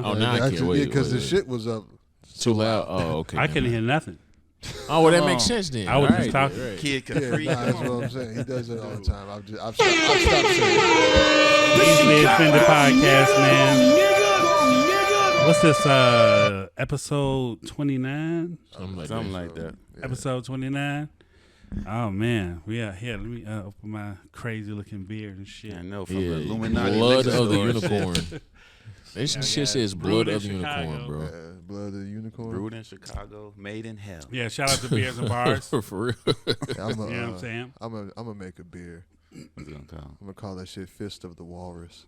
Oh, now I can't. Wait, because the shit was up too loud. Oh, okay. I couldn't hear nothing. Oh, well, that makes sense then. I was just talking. Right. Kid Capri. That's what I'm saying. He does it all the time. I've stopped saying it. Easily Offended Podcast, man. What's this, episode 29? Something like that. Yeah. Episode 29? Oh, man. We out here. Let me open my crazy-looking beard and shit. I know, from the Illuminati. Blood of the liquor store. unicorn. This shit says blood of the unicorn, bro. Yeah, blood of the unicorn. Brewed in Chicago, made in hell. Yeah, shout out to Beers and Bars. For real. Yeah, You know what I'm saying? I'm gonna make a beer. What's it gonna call? I'm gonna call that shit Fist of the Walrus.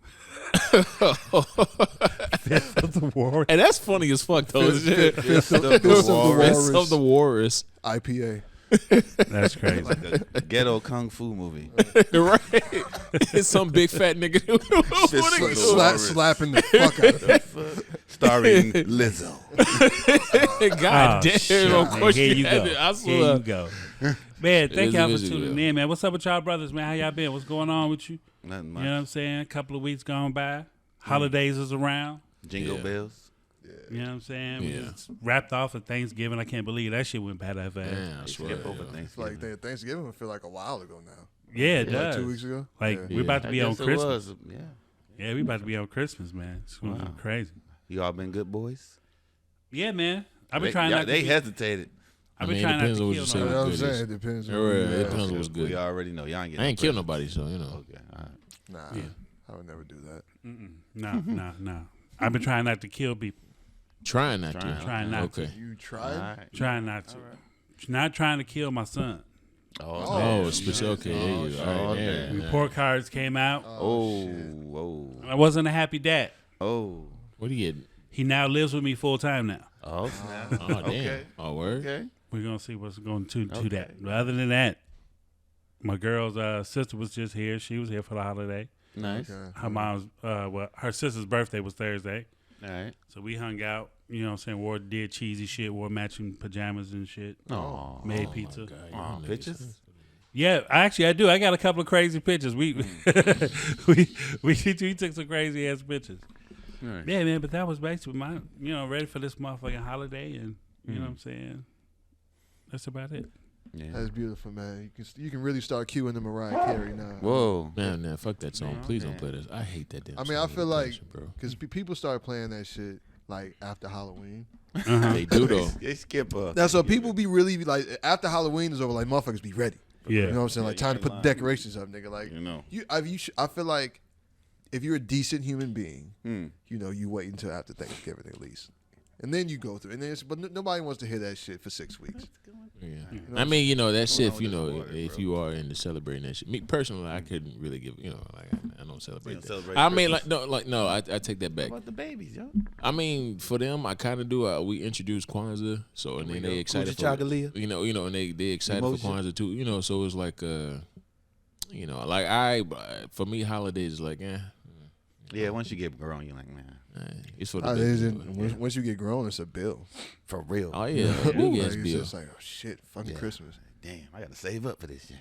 Fist of the War. And that's funny as fuck, though. Fist of the Walrus. IPA. That's crazy. Like a ghetto kung fu movie. Right. It's some big fat nigga. Slapping the fuck out of it. Starring Lizzo. God damn. Of course Here you had go. it. I Here swear. you go. Man, thank y'all for It is tuning in, man. What's up with y'all brothers, man? How y'all been? What's going on with you? Nothing You much. know what I'm saying? A couple of weeks gone by. Holidays is around. Jingle bells. You know what I'm saying? We Yeah. just wrapped off of Thanksgiving. I can't believe that shit went by that fast. Damn, I swear. Skip over It's Thanksgiving. like Thanksgiving. I feel like a while ago now. Yeah, it Like does. 2 weeks ago. Like, Yeah. we're about to be on guess it Christmas. was, yeah. Yeah, we about to be on Christmas, man. It's going to be Wow. crazy. You all been good boys? Yeah, man. I've been trying not They to hesitated. I've been I mean, it trying not depends to on what kill you say. You know nobody. what I'm Good saying? is. It depends. Yeah, on right. who It you depends ask. on what's good. We already know. Y'all ain't getting I ain't killed nobody, so, you know. Okay, all right. Nah, Yeah. I would never do that. No. I've been trying not to kill people. Trying not to. Trying not Okay. You All tried? right. Trying not to. Not trying to kill my son. Oh, special. Okay, there you go. All right, yeah. Report cards came out. Oh. I wasn't a happy dad. Oh. What do you get? He now lives with me full time now. Oh, snap. Oh, damn. Okay. Oh, word? Okay. We're going to see what's going to Okay. that. But other than that, my girl's sister was just here. She was here for the holiday. Nice. Okay. Her mom's, her sister's birthday was Thursday. All right. So we hung out, you know what I'm saying, did cheesy shit, wore matching pajamas and shit. Oh. Made pizza. God, Oh, y'all niggas. pictures? Yeah, I do. I got a couple of crazy pictures. We took some crazy ass pictures. Right. Yeah, man, but that was basically my, ready for this motherfucking holiday, and you know what I'm saying? That's about it. Yeah. That's beautiful, man. You can really start cueing the Mariah Carey now. Whoa. Man, fuck that song. Please don't play this. I hate that damn I mean, song I feel like bro. because people start playing that shit like after Halloween. They do, though. They skip up. That's what people be really like after Halloween is over. Like motherfuckers be ready. Yeah. You know what I'm saying? Like Yeah, time you to put ain't the lying. decorations up, nigga. Like You know. I feel like if you're a decent human being, Hmm. you wait until after Thanksgiving at least, and then you go through. And then but nobody wants to hear that shit for 6 weeks. Yeah. know I mean, that shit, on with this water, if bro? you are into celebrating that shit. Me, personally, I couldn't really give, like, I don't celebrate You don't that. celebrate I mean, Christmas? no, I take that back. What about the babies, yo? I mean, for them, I kind of do. We introduced Kwanzaa, so and then they excited for Chocolate. and they excited Emotion. for Kwanzaa too. So it's like for me, holidays is like, Yeah, once you get grown, you're like, man, it's for the It babies, isn't. but, yeah. Once you get grown, it's a bill. for real. Oh yeah, big Like, ass it's bill. just like, oh shit, fucking Yeah. Christmas. Damn, I gotta save up for this shit.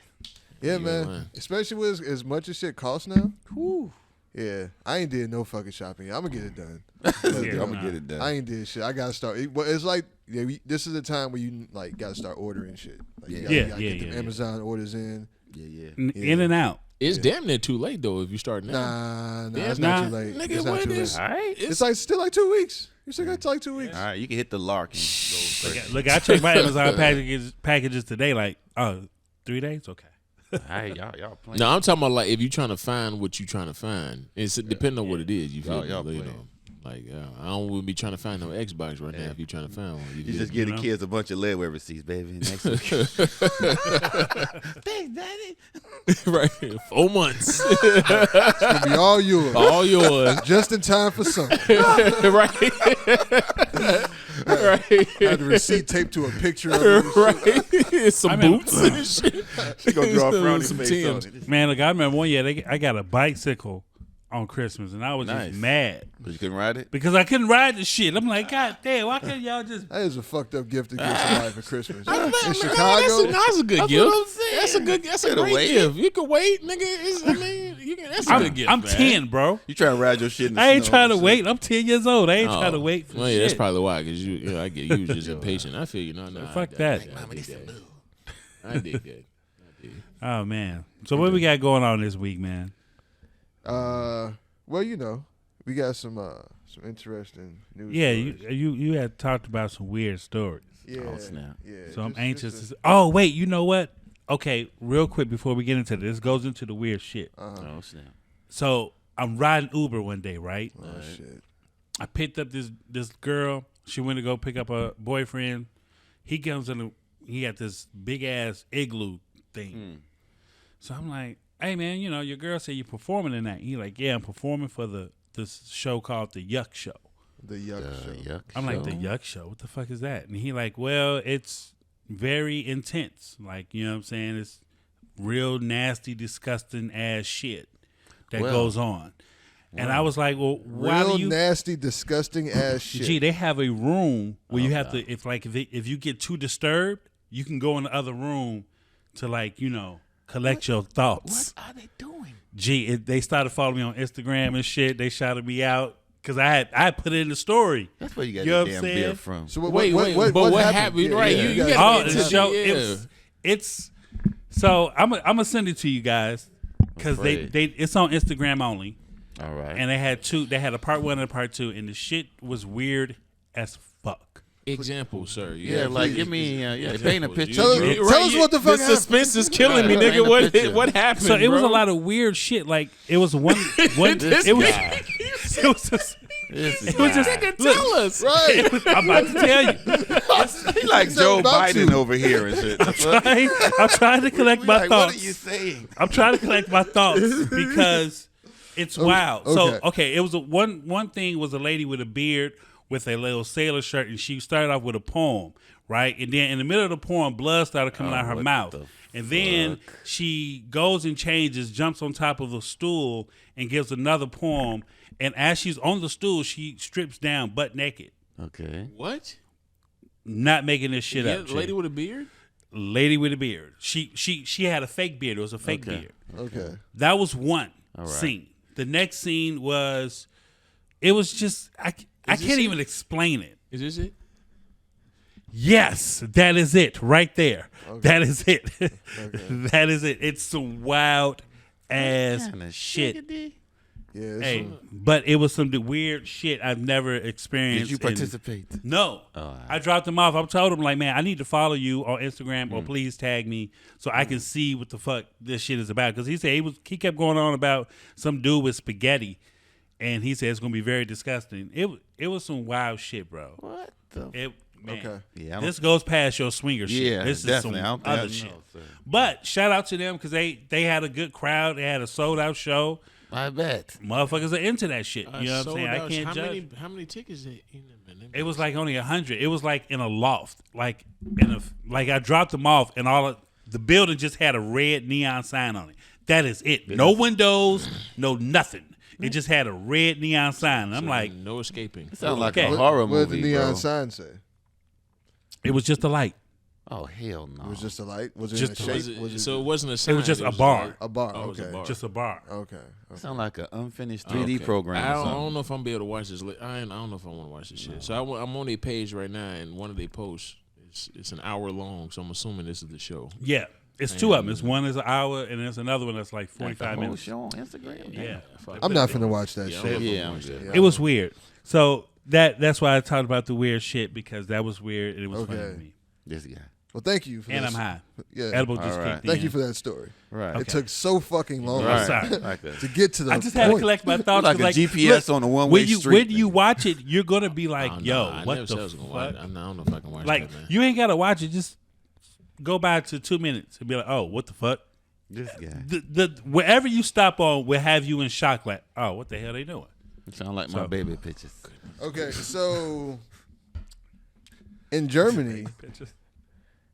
Yeah, You man. ain't lying. Especially with as much as shit costs now. Whew. Yeah, I ain't did no fucking shopping. I'm gonna get it done. Yeah, I'm gonna get it done. I ain't did shit. I gotta start. It's like this is the time where you like gotta start ordering shit. Like, you Yeah. gotta get the Amazon orders in. yeah. In and out. It's damn near too late though if you start now. Nah, Yeah, it's not nah. too late. Nigga, It's not what too is- late. All right. It's like still like 2 weeks. You still got like 2 weeks. All right, you can hit the lark and go crazy. Look, I checked my Amazon packages today. Like, 3 days? Okay. All right, y'all playing. No, I'm talking about like if you're trying to find what you're trying to find. It's depending on what it is. You feel Y'all me? playing. Like I don't be trying to find no Xbox right now. If you're trying to find one, You feel just me? give You the know? kids a bunch of leadwear receipts, baby. Next week. Thanks, Daddy. right 4 months, It's gonna be all yours. all yours. Just in time for summer. right, right, Had the receipt taped to a picture of it. right. Some I mean- boots and shit. She gonna draw a frowny Some face on Timbs. it. Man, look, I remember one year I got a bicycle on Christmas, and I was Nice. just mad But you couldn't ride it? because I couldn't ride the shit. I'm like, God damn, why can't y'all just... That is a fucked up gift to give somebody for Christmas. Man, In that's Chicago, a good That's gift. what I'm saying. That's a Could've great waited. gift. You could wait, nigga. I mean, That's a good gift. I'm man. 10, bro. You trying to ride your shit in the I ain't snow trying to and wait. I'm 10 years old. I ain't Oh. trying to wait for Well, yeah, shit. that's probably why. Because I get you just impatient. I feel you. No, Fuck that. I dig that. Oh man. So what we got going on this week, man? Well, we got some interesting news. Yeah, stories. you had talked about some weird stories. Yeah. Oh, snap. Yeah. So I'm just anxious. Oh wait, you know what? Okay, real quick before we get into this goes into the weird shit. Oh, snap. So I'm riding Uber one day, right? Oh shit. I picked up this girl. She went to go pick up a boyfriend. He comes in. He got this big ass igloo thing. So I'm like, hey man, your girl said you're performing tonight. He like, yeah, I'm performing for this show called the Yuck Show. The Yuck Show. Yuck I'm like, Show? the Yuck Show? What the fuck is that? And he like, well, it's very intense. Like, you know what I'm saying? It's real nasty, disgusting ass shit that goes on. And I was like, well, why Real do you... nasty, disgusting ass shit. Gee, they have a room where you have to, if you get too disturbed, you can go in the other room to collect your thoughts. What are they doing? Gee, they started following me on Instagram and shit. They shouted me out because I put it in the story. That's where you got You know the what I'm damn beer saying? from. So Wait, but what happened? Yeah, Right, yeah, you yeah. gotta Oh, get the into show. yeah. It's so I'm gonna send it to you guys because Afraid. it's on Instagram only, All right. and they had two. They had a part 1 and a part 2, and the shit was weird as fuck. Example, sir. yeah, like, give me, paint a picture. Tell us what the fuck The suspense is killing me, Right. nigga. What Paint a what happened? So it was a bro? lot of weird shit. Like it was one. This it was. guy. It was just. It was just- Nigga, Look. tell us. Right. I'm about to tell you. He like He's Joe about Biden to. over here and shit. I'm trying to collect my Like, thoughts. what are you saying? I'm trying to collect my thoughts because it's wild. So okay. okay, it was one thing was a lady with a beard with a little sailor shirt, and she started off with a poem, right? And then in the middle of the poem, blood started coming out her what mouth. the And then she goes and changes, jumps on top of the stool, and gives another poem. And as she's on the stool, she strips down butt naked. Okay. What? Not making this shit Yeah, up. lady chick. with a beard? Lady with a beard. She had a fake beard. It was a fake Okay. beard. Okay. That was one right. scene. The next scene was, it was just I this can't it? even explain it. Is this it? Yes, that is it right there. That is it. That is it. It's some wild ass Kinda shit. shiggity. Yeah. it's Hey, some- but it was some weird shit I've never experienced. Did you participate? No. Oh, I dropped him off. I told him, like, man, I need to follow you on Instagram or please tag me so I can see what the fuck this shit is about. Because he said he kept going on about some dude with spaghetti, and he said it's going to be very disgusting. It was some wild shit, bro. What the? Man, Okay. Yeah, I this goes past your swinger shit. Yeah, This is definitely. I some don't think I other know, shit. sir. But shout out to them because they had a good crowd. They had a sold out show. I bet. Motherfuckers are into that shit. You know what I'm saying? I can't judge. How many tickets? It was like only 100. It was like in a loft, like I dropped them off, and the building just had a red neon sign on it. That is it. No windows, no nothing. It just had a red neon sign. And I'm like, no escaping. It sounds like Okay. a horror What did movie, the neon bro. sign say? it was just a light. Oh hell no! It was just a light. Was it Just in a a- shape? So it wasn't a sign. was just a bar. a bar. Oh, it was a Okay. bar. Just a bar. Okay. Sound like an unfinished 3D Okay. program. I or don't something. know if I'm be able to watch this. I don't know if I want to watch this shit. So I'm on their page right now, and one of their posts it's an hour long. So I'm assuming this is the show. Yeah, it's two of them. It's one is an hour, and there's another one that's like Like the 45 whole minutes. show on Instagram. Yeah, I'm not finna watch that Yeah, shit. Yeah, I'm good. Yeah. it was weird. So that's why I talked about the weird shit because that was weird and it was funny Okay. to me. This guy. Well, thank you for And this. I'm high. Yeah. Edible just All right. kicked in. Thank you for that story. Right. It took so fucking long I'm sorry. Like a, to get to the I just had to point. collect my thoughts. like 'cause, a GPS look, on a one-way street. When you watch it, you're gonna be like, Oh, "Yo, nah, I what never said I the was gonna watch fuck?" it. I don't know if I can watch Like, that, man. you ain't gotta watch it. Just go back to 2 minutes and be like, "Oh, what the fuck?" this guy. The wherever you stop on will have you in shock. Like, "Oh, what the hell they doing?" Sound like my So- baby pictures. Okay, so in Germany,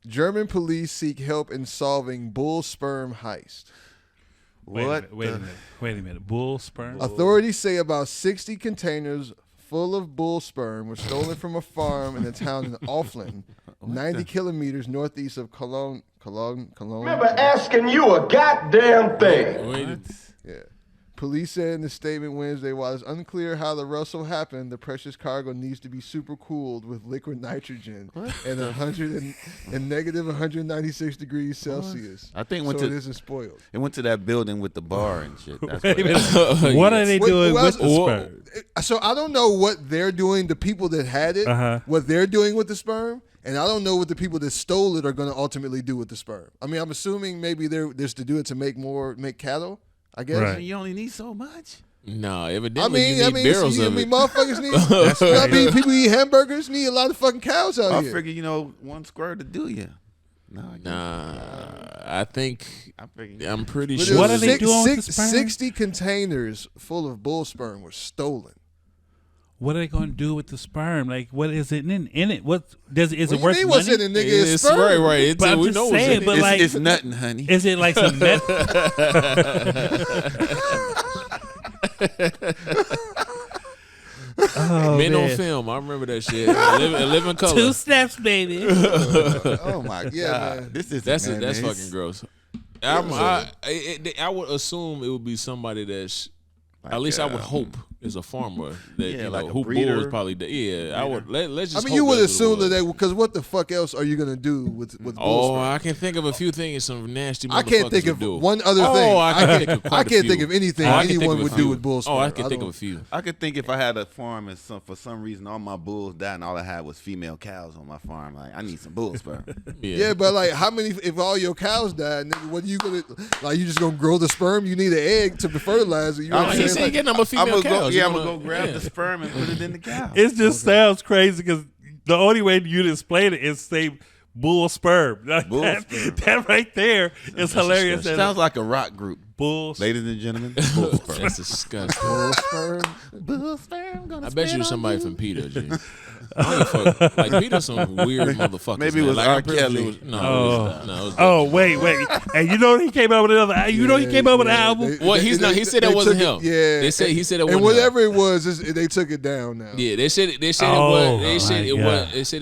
German police seek help in solving Bullsperm heist. What? Wait a minute. Bullsperm. Authorities say about 60 containers full of bullsperm were stolen from a farm in the town in Offland, 90 kilometers northeast of Cologne. Remember asking you a goddamn thing. Wait, Yeah. Police said in a statement Wednesday, while it's unclear how the rustle happened, the precious cargo needs to be super cooled with liquid nitrogen and negative 196 degrees Celsius. I think it isn't spoiled. It went to that building with the bar and shit. That's what are they doing with the sperm? So I don't know what they're doing. The people that had it, what they're doing with the sperm. And I don't know what the people that stole it are going to ultimately do with the sperm. I mean, I'm assuming maybe there's to do it to make cattle, I guess. Right. You only need so much. No, evidently you need barrels of it. Motherfuckers need, people eat hamburgers, need a lot of fucking cows out here. I figure, one square to do you. No, I'm pretty sure. What are they doing with the sperm? 60 containers full of bull sperm were stolen. What are they going to do with the sperm? Like, what is it in it? What does is it worth money? What's in it, nigga? It's sperm. Right. But I'm just saying, but like, it's nothing, honey. Is it like some net? Men on film. I remember that shit. A living color. 2 steps, baby. Oh my god. Man. That's fucking gross. I would assume it would be somebody that's. At least I would hope is a farmer that like who breeder. bulls probably. I would let's just. I mean, you would assume that because what the fuck else are you gonna do with bull sperm? I can think of a few things some nasty. I can't think of do. one other thing. I can't think of anything anyone would do with bull sperm. I can think of a few. I could think if I had a farm and for some reason all my bulls died and all I had was female cows on my farm. Like I need some bull sperm. Yeah, but like how many? If all your cows died, nigga, what are you gonna like? You just gonna grow the sperm? You need an egg to fertilize it. You know what I'm He's saying? getting them a female cows. I'm gonna go grab the sperm and put it in the cow. It just sounds crazy because the only way you explain it is say bull sperm. Like that right there is hilarious. Sounds like a rock group. Bull. Ladies and gentlemen, bull sperm. That's disgusting. Bull sperm. Bull sperm. I bet you somebody from PETA, G. Like PETA's some weird motherfuckers. Maybe it was like, R. Kelly. Oh, wait. And you know he came out with another. You know he came out with an album. He said that wasn't him. Yeah, he said it wasn't. And whatever it was, they took it down now. Yeah, they said it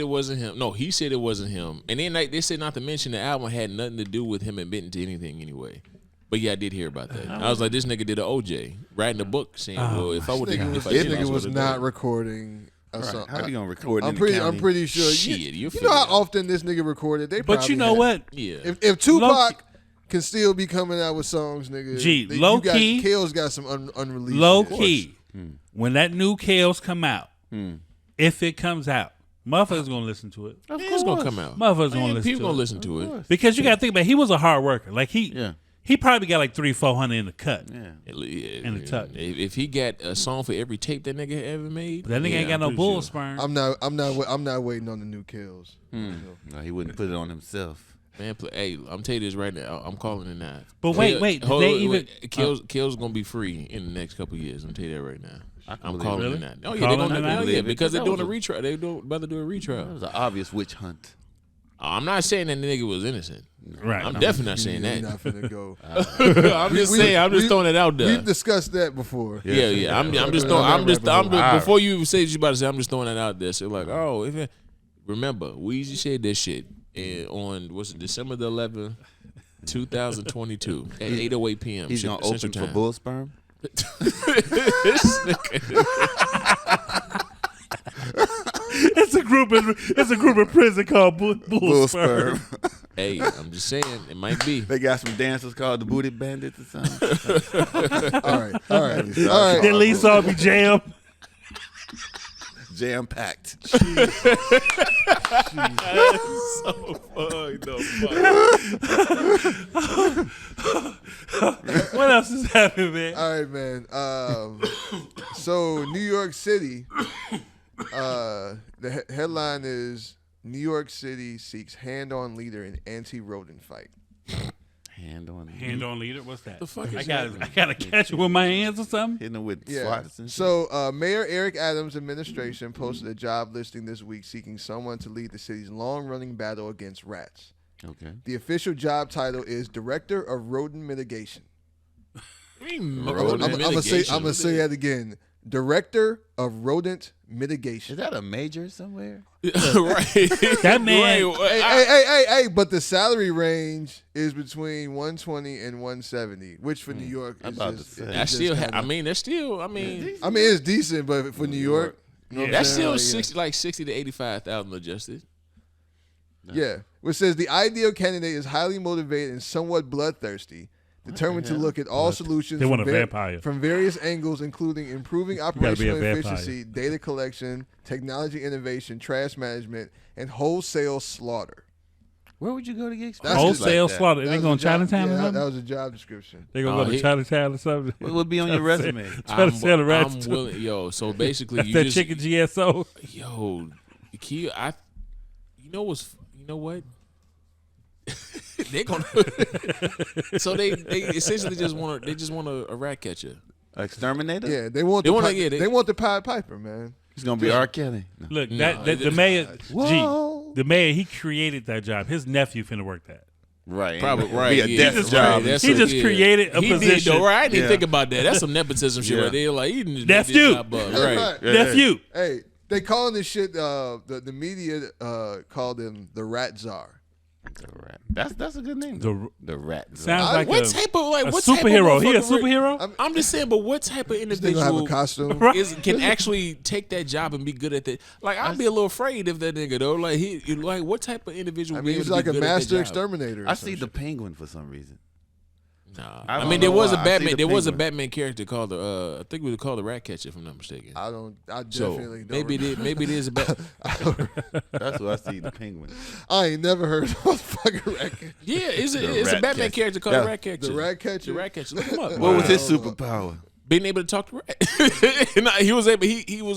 wasn't him. No, he said it wasn't him. And then they said not to mention the album had nothing to do with him admitting to anything anyway. But yeah, I did hear about that. I was like, this nigga did an OJ, writing a book saying, well, if I would have, this nigga was not recording. Right. How you gonna record? I'm pretty sure. Shit, you know how often this nigga recorded. But you know what? Yeah. If Tupac can still be coming out with songs, nigga. Low key, Kale's got some unreleased. Low key, when that new Kale's come out, if it comes out, motherfuckers gonna listen to it. Of course, it's gonna come out. Motherfuckers gonna listen to it. People gonna listen to it because you gotta think about it, he was a hard worker. Like he probably got like 300-400 in the cut. In the tuck. If he got a song for every tape that nigga ever made, but that nigga ain't got no bull sperm. I'm not waiting on the new Kills. No, he wouldn't put it on himself. Man, hey, I'm telling you this right now. I'm calling it now. But wait, Kill's gonna be free in the next couple of years. I'm telling you that right now. I'm calling it now. Oh yeah, because they're doing a retrial. They about to do a retrial. It was an obvious witch hunt. I'm not saying that the nigga was innocent. Right. I'm definitely not saying that. Not finna go. I'm just saying. I'm just throwing it out there. We've discussed that before. Yeah. I'm just throwing. Before you say what you about to say, I'm just throwing that out there. So like, remember, Weezy said this shit on December the 11th, 2022 at 8:08 p.m. He's gonna open for Bullsperm. It's a group in prison called Bullsperm. Hey, I'm just saying it might be. They got some dancers called the Booty Bandits or something. All right. Then Lee saw me jam. Jam packed. So fucked up. What else is happening, man? All right, man. So New York City. The headline is New York City seeks hand-on leader in anti-rodent fight. Hand-on leader? What's that? The fuck is I gotta catch it with my hands or something? Hitting them with swats and shit. So Mayor Eric Adams' administration posted a job listing this week seeking someone to lead the city's long-running battle against rats. Okay. The official job title is Director of Rodent Mitigation. I'm I'm gonna say that again. Director of Rodent Mitigation. Is that a major somewhere? Right. That man. Right. Hey, but the salary range is between 120 and 170, which for New York is about just, to say. That's still. I mean, that's still. I mean, it's decent, but for New York, you know what I'm that's saying? still Like, 60 to 85,000 adjusted. Yeah, which says the ideal candidate is highly motivated and somewhat bloodthirsty, determined to look at all solutions They want a vampire. from various angles, including improving be a operational vampire. efficiency, data collection, technology innovation, trash management, and wholesale slaughter. Where would you go to get That's Wholesale like that? slaughter. They That going was to a job- Chinatown or yeah, something? that was a job description. They going to go to Chinatown or something? What would be on your resume? Try to sell the rats. I'm too. willing, so basically, That's you that just, chicken GSO. yo, key. You know what? They're gonna. So they essentially just want a rat catcher. Exterminator? Yeah, they want the Pied Piper, man. He's gonna be R. Kelly. No. Look, the mayor, Whoa. the mayor, he created that job. His nephew finna work that. Right. Probably right. Be a Yeah, desk job. That's He just created a he position. Did, though, right? I didn't Yeah. think about that. That's some nepotism shit Yeah. right there. Like he didn't Nephew. make this job up, right? Yeah. Nephew. Hey, they calling this shit. The media called him the Rat Zara. The rat. That's a good name. The rat. Sounds like What a, type of a what type of superhero. He a motherfucker- superhero? I'm just saying, but what type of They gonna have a individual costume. can actually take that job and be good at that? Like I'd be a little afraid of that nigga though. Like what type of individual? I would mean, be he's able to like be a good at that master job? exterminator. I see the penguin for some reason. Nah, I I don't mean there know was a why. I see Batman. the There was a penguin. Batman character called I think we would call the Rat Catcher, if I'm not mistaken. I So definitely don't. maybe it is a Bat. That's what I see. The penguin. I ain't never heard of a fucking rat catcher. Yeah, it's The a Rat Batman Catcher. character called Yeah. the Rat Catcher. The rat catcher. The Rat Catcher. Look him up. What was his superpower? Being able to talk to rats. Nah, he was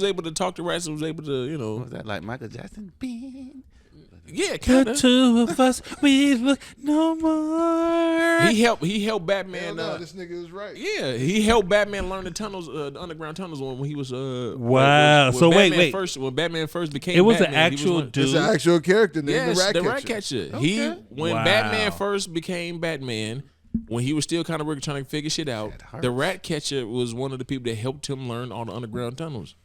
able to talk to rats and was able to, Was that like Michael Jackson? Bean. yeah, The kind of. two of us, we look no more. He helped Batman. No, this nigga is right. Yeah, he helped Batman learn the tunnels, the underground tunnels when he was. Wow. When So Batman wait. when Batman first became, It was Batman, an he was actual one- dude. It's an actual character named Yes, the Rat Catcher. He when Wow. Batman first became Batman, when he was still kind of trying to figure shit out, the Rat Catcher was one of the people that helped him learn all the underground tunnels.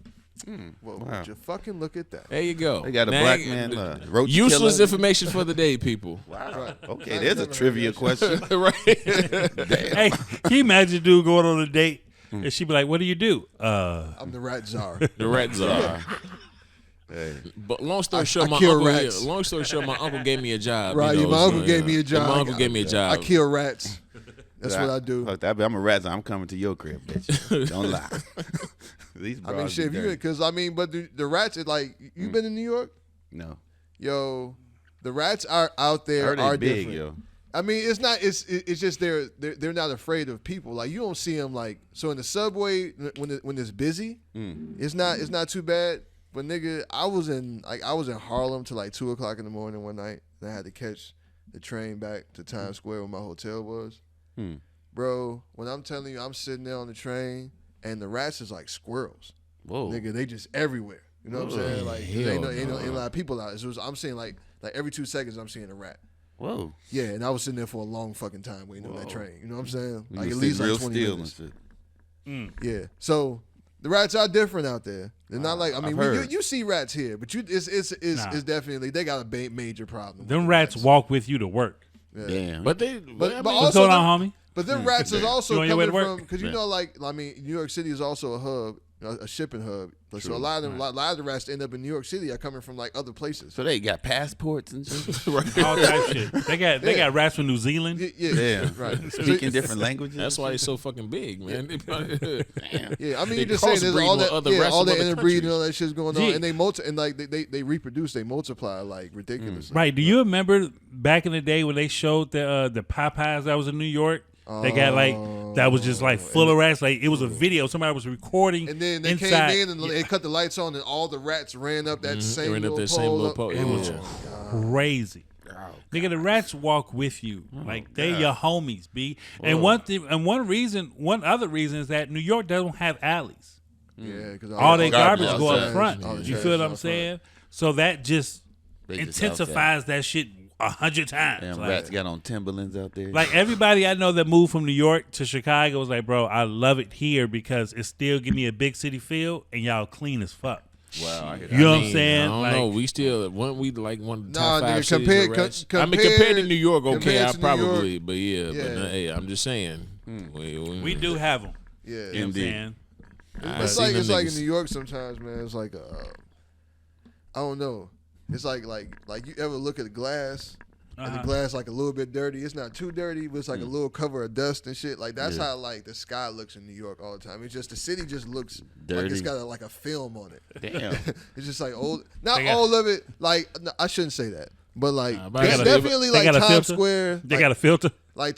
Well, Wow. would you fucking look at that? There you go. They got a Now, black man. Roach useless killer. information for the day, people. Wow. Okay, there's a trivia question. Right? Hey, can you imagine dude going on a date and she be like, "What do you do?" I'm the Rat Zara. The Rat Zara. Hey. But long story short, my kill uncle. rats. Long story short, my uncle gave me a job. Right, you know, my uncle so, gave me a job. My uncle gave me a job. I kill rats. That's what I do. Fuck that, I'm a rat. I'm coming to your crib, bitch. Don't lie. These I mean, bras shit, if be you dirty. because I mean, but the rats is like you been in New York, No. yo. The rats are out I there heard are they big, different. yo. I mean, it's not. It's just they're not afraid of people. Like you don't see them like so in the subway when it's busy. It's not too bad. But nigga, I was in Harlem till like 2:00 in the morning one night, and I had to catch the train back to Times Square where my hotel was. Bro, when I'm telling you, I'm sitting there on the train, and the rats is like squirrels. Whoa. Nigga, they just everywhere. You know what I'm saying? Like hell ain't a lot of people out. So I'm seeing like every 2 seconds I'm seeing a rat. Whoa. Yeah, and I was sitting there for a long fucking time waiting on that train. You know what I'm saying? You Like was at least sitting like real 20 still minutes. and shit. Yeah. So the rats are different out there. They're not like I mean I've when heard. you see rats here, but it's definitely they got a major problem. with Them the rats walk with you to work. Yeah. Damn. But they, But I mean, What's also going on, homie? But them rats is also You on your way coming to work? from because you know like I mean New York City is also a hub, a shipping hub. So a lot of them, a lot of the rats that end up in New York City are coming from like other places. So they got passports and shit. All that shit. They got rats from New Zealand. Yeah, Damn. right. Speaking different languages. that's why they're so fucking big, man. They probably- Yeah, I mean, They you're just saying there's all crossbreed with other that, rats all from that other interbreeding and countries. all that shit's going Gee. on, and they reproduce, they multiply like ridiculously. Right. Do you remember back in the day when they showed the Popeyes that was in New York? They got like that was just like full of rats. Like it was a video. Somebody was recording. And then they inside. came in and they cut the lights on, and all the rats ran up that same ran up little that same pole. little up. pole. It Oh, was Crazy. Nigga, the rats walk with you. Like they your homies, B. And one other reason is that New York doesn't have alleys. yeah, because All their garbage go outside. up front. All the You trash feel what is I'm out saying? So that just They just intensifies that shit 100 times. Damn, Like, rats got on Timberlands out there. like everybody I know that moved from New York to Chicago was like, bro, I love it here because it still give me a big city feel and y'all clean as fuck. Wow, I hear You know what I'm I saying? don't Like, know. We still one of the top Nah, 5 nigga, cities compared- of rats. com- I mean, compared to New York, okay, compared I to New probably, York, but yeah. yeah. But hey, I'm just saying. we do have them. Yeah. You know what I'm Indeed. saying? It's seen like them it's like in niggas. New York sometimes, man. It's like I don't know. It's like you ever look at the glass and the glass like a little bit dirty. It's not too dirty, but it's like a little cover of dust and shit. Like that's how like the sky looks in New York all the time. It's just the city just looks like it's Dirty. got like a film on it. Damn. It's just like old. Not They got- all of it. Like no, I shouldn't say that, but like but I it's gotta- definitely they like got a Times filter? Square. They like, got a filter. like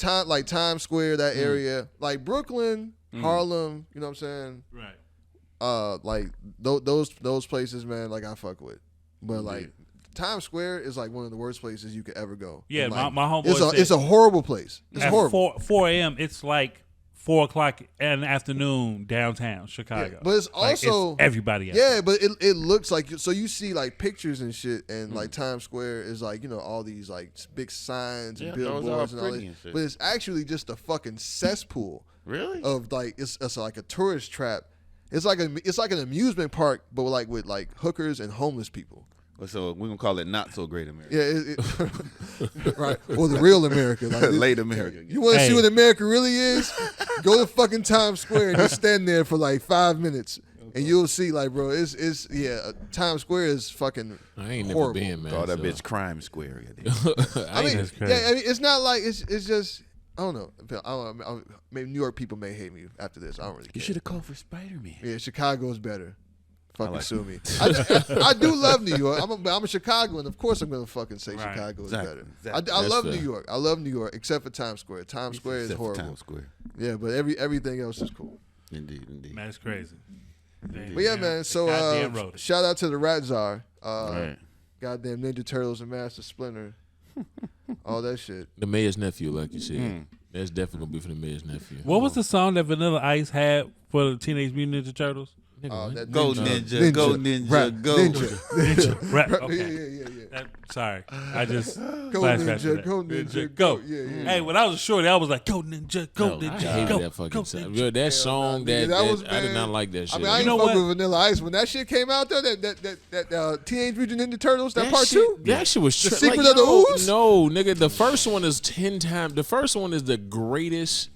Times Square, that area, like Brooklyn, Harlem. You know what I'm saying? Right. Like those places, man. Like I fuck with, but like Times Square is like one of the worst places you could ever go. Yeah, And, like, my homeboy said it's a horrible place. It's at horrible. 4 a.m. It's like 4 o'clock in the afternoon downtown Chicago. But it's Like, also everybody. Out yeah, but it looks like so you see like pictures and shit, and like Times Square is like all these like big signs and Yeah, those are billboards and all pretty that, and shit. but it's actually just a fucking cesspool Really? of like it's like a tourist trap. It's like an amusement park, but like with like hookers and homeless people. So we're gonna call it not so great America. Yeah, right. Or the real America. Like Late America. you want to Hey. see what America really is? Go to fucking Times Square and just stand there for like 5 minutes, and you'll see, like, bro, it's Times Square is fucking. I ain't horrible. never been, man. Call that so. bitch Crime Square. I mean, That's crazy. yeah, I mean, it's not like it's just. I don't know. Maybe New York people may hate me after this. I don't really care. You should have called for Spider-Man. Yeah, Chicago's better. Fucking like sue me. I do love New York. I'm a Chicagoan. Of course, I'm gonna fucking say Right. Chicago is Exactly. better. Exactly. I love fair. New York. I love New York, except for Times Square. Times Square is Except for horrible. Times Square. Yeah, but everything else is cool. Indeed, indeed. Man, it's crazy. But yeah, man. So Goddamn road. shout out to the Rat Zara. Right. Goddamn Ninja Turtles and Master Splinter. All that shit. The mayor's nephew, like you said. That's definitely gonna be for the mayor's nephew. What was the song that Vanilla Ice had for the Teenage Mutant Ninja Turtles? That Go ninja, go ninja, Rat, go. Ninja. Rap. Yeah, Okay. yeah. Sorry, I just Go flashback to ninja, that. go ninja, go. Yeah. Hey, when I was a shorty, I was like, "Go ninja, go I ninja, hated go, that fucking go song. ninja." Yo, that song, nigga, that was, I did man. not like that shit. I mean, I ain't know fuck what? with Vanilla Ice when that shit came out there. That Teenage Mutant Ninja Turtles, that part shit, 2. That shit was The Secret of the Ooze? No, nigga, the first one is 10 times. The first one is the greatest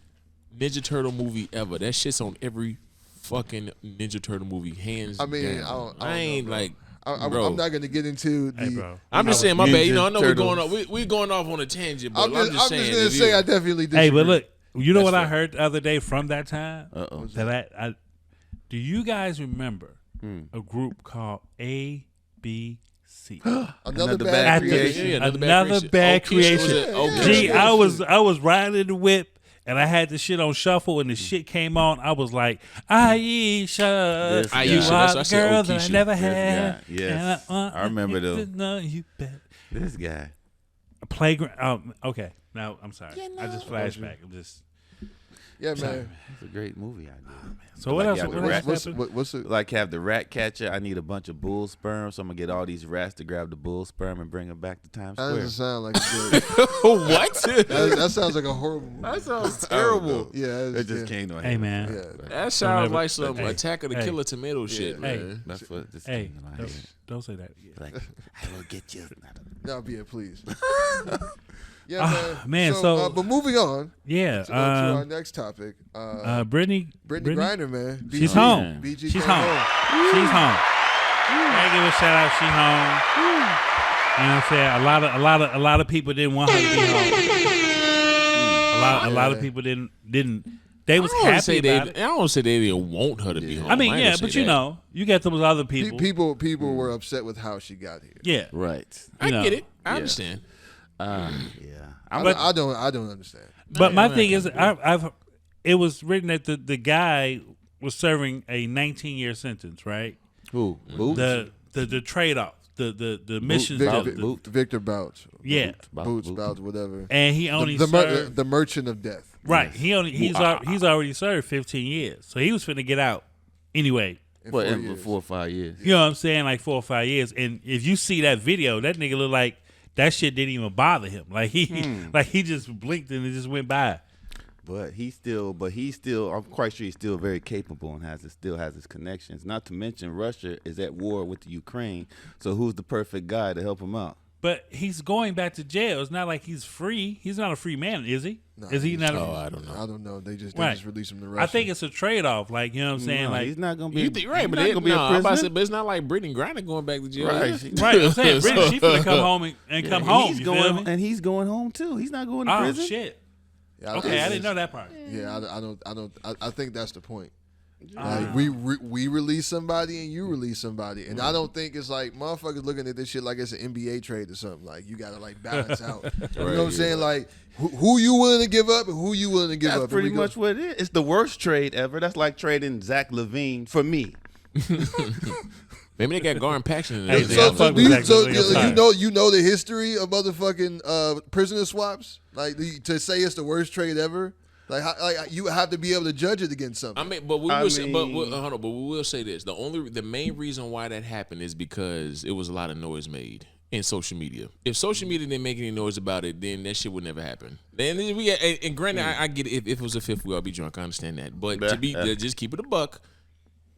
Ninja Turtle movie ever. That shit's on every fucking Ninja Turtle movie, hands I mean, down. I don't know, ain't bro. like, I'm bro. not gonna get into the. Hey, bro. I'm just saying, my bad. You know, I know we're Turtles. going off. We going off on a tangent, but I'm I'm just just saying. gonna if say you- I definitely disagree. Hey, but look, you know That's what I fair. heard the other day from that time? Uh-oh. That I do you guys remember a group called ABC? another Another bad bad After- creation. Yeah, another bad Oh, Keisha, was creation. it? Oh, Yeah. Keisha. Gee, Yeah. I was riding in the whip and I had the shit on shuffle and the shit came on. I was like, Aisha, This you guy. are Aisha, that's- the I said, girl oh, that I Keisha. never This had. guy, yes. And I remember want though. to know you better. This guy. Playground. Okay, now I'm sorry. I just flashback. I'm just. Yeah, man. It's a great movie idea. So what Like, else? yeah, What the else rat- happened? What's it? Like have the rat catcher. I need a bunch of Bullsperm, so I'm gonna get all these rats to grab the Bullsperm and bring them back to Times That Square. doesn't sound like a good. What? that sounds like a horrible movie. That sounds terrible. Yeah, It just came to my Hey head. man. Yeah. That sounds like some Hey, Attack of the hey. Killer Tomato shit, Yeah. Hey. man. That's what this Hey, came to my head. don't say that. Yeah. Like I will get you. Now, be it, please. Yeah, man, so- but moving on Yeah. to go to our next topic. Brittany. Brittany Griner, man. She's BG. home. BG She's came home. She's home. I give a shout out. She home. You know what I'm saying? A lot of people didn't want her to be home. A lot of people didn't. They was happy about it. I don't say they didn't want her to be home. I mean, ain't yeah, gonna say but you that. know, you got those other people. People were upset with how she got here. Yeah. Right. I know. get it. I Yeah. understand. Yeah. I don't understand. But my man, thing is, it was written that the guy was serving a 19-year sentence, right? Who? Boots? The trade off, the missions, Victor Bouch. yeah, Boots, Bouch, whatever. and he only The served the merchant of death. right. He's already served 15 years, so he was finna get out anyway. In What, 4 in years. 4 or 5 years? You know what I'm saying? Like 4 or 5 years. And if you see that video, that nigga look like that shit didn't even bother him. Like he just blinked and it just went by. But he's still. I'm quite sure he's still very capable and still has his connections. Not to mention Russia is at war with the Ukraine. So who's the perfect guy to help him out? But he's going back to jail. It's not like he's free. He's not a free man, is he? No, is he not? I don't know. I don't know. They just released him to Russia. I think it's a trade off. Like, you know what I'm saying? No, like he's not gonna be. You think right? But gonna be a I'm about to prisoner. say, but it's not like Brittany Griner going back to jail. Right. right. I'm saying, Brittany, she finna come home and come home. He's You going, feel me? and he's going home too. He's not going to prison. Oh shit. Yeah, Okay, I didn't know that part. Yeah, I think that's the point. Like we release somebody and you release somebody, and I don't think it's like motherfuckers looking at this shit like it's an NBA trade or something. Like you gotta like balance out. You know what I'm saying? Like who you willing to give up and who you willing to give That's up. pretty much what it is. It's the worst trade ever. That's like trading Zach LaVine for me. Maybe they got Garden Paxton in Hey, there. so you know the history of motherfucking prisoner swaps. Like to say it's the worst trade ever. Like you have to be able to judge it against something. I mean, but we will say this: the main reason why that happened is because it was a lot of noise made in social media. If social media didn't make any noise about it, then that shit would never happen. And granted, I get it. If it was a fifth, we'd all be drunk. I understand that. But to just keep it a buck.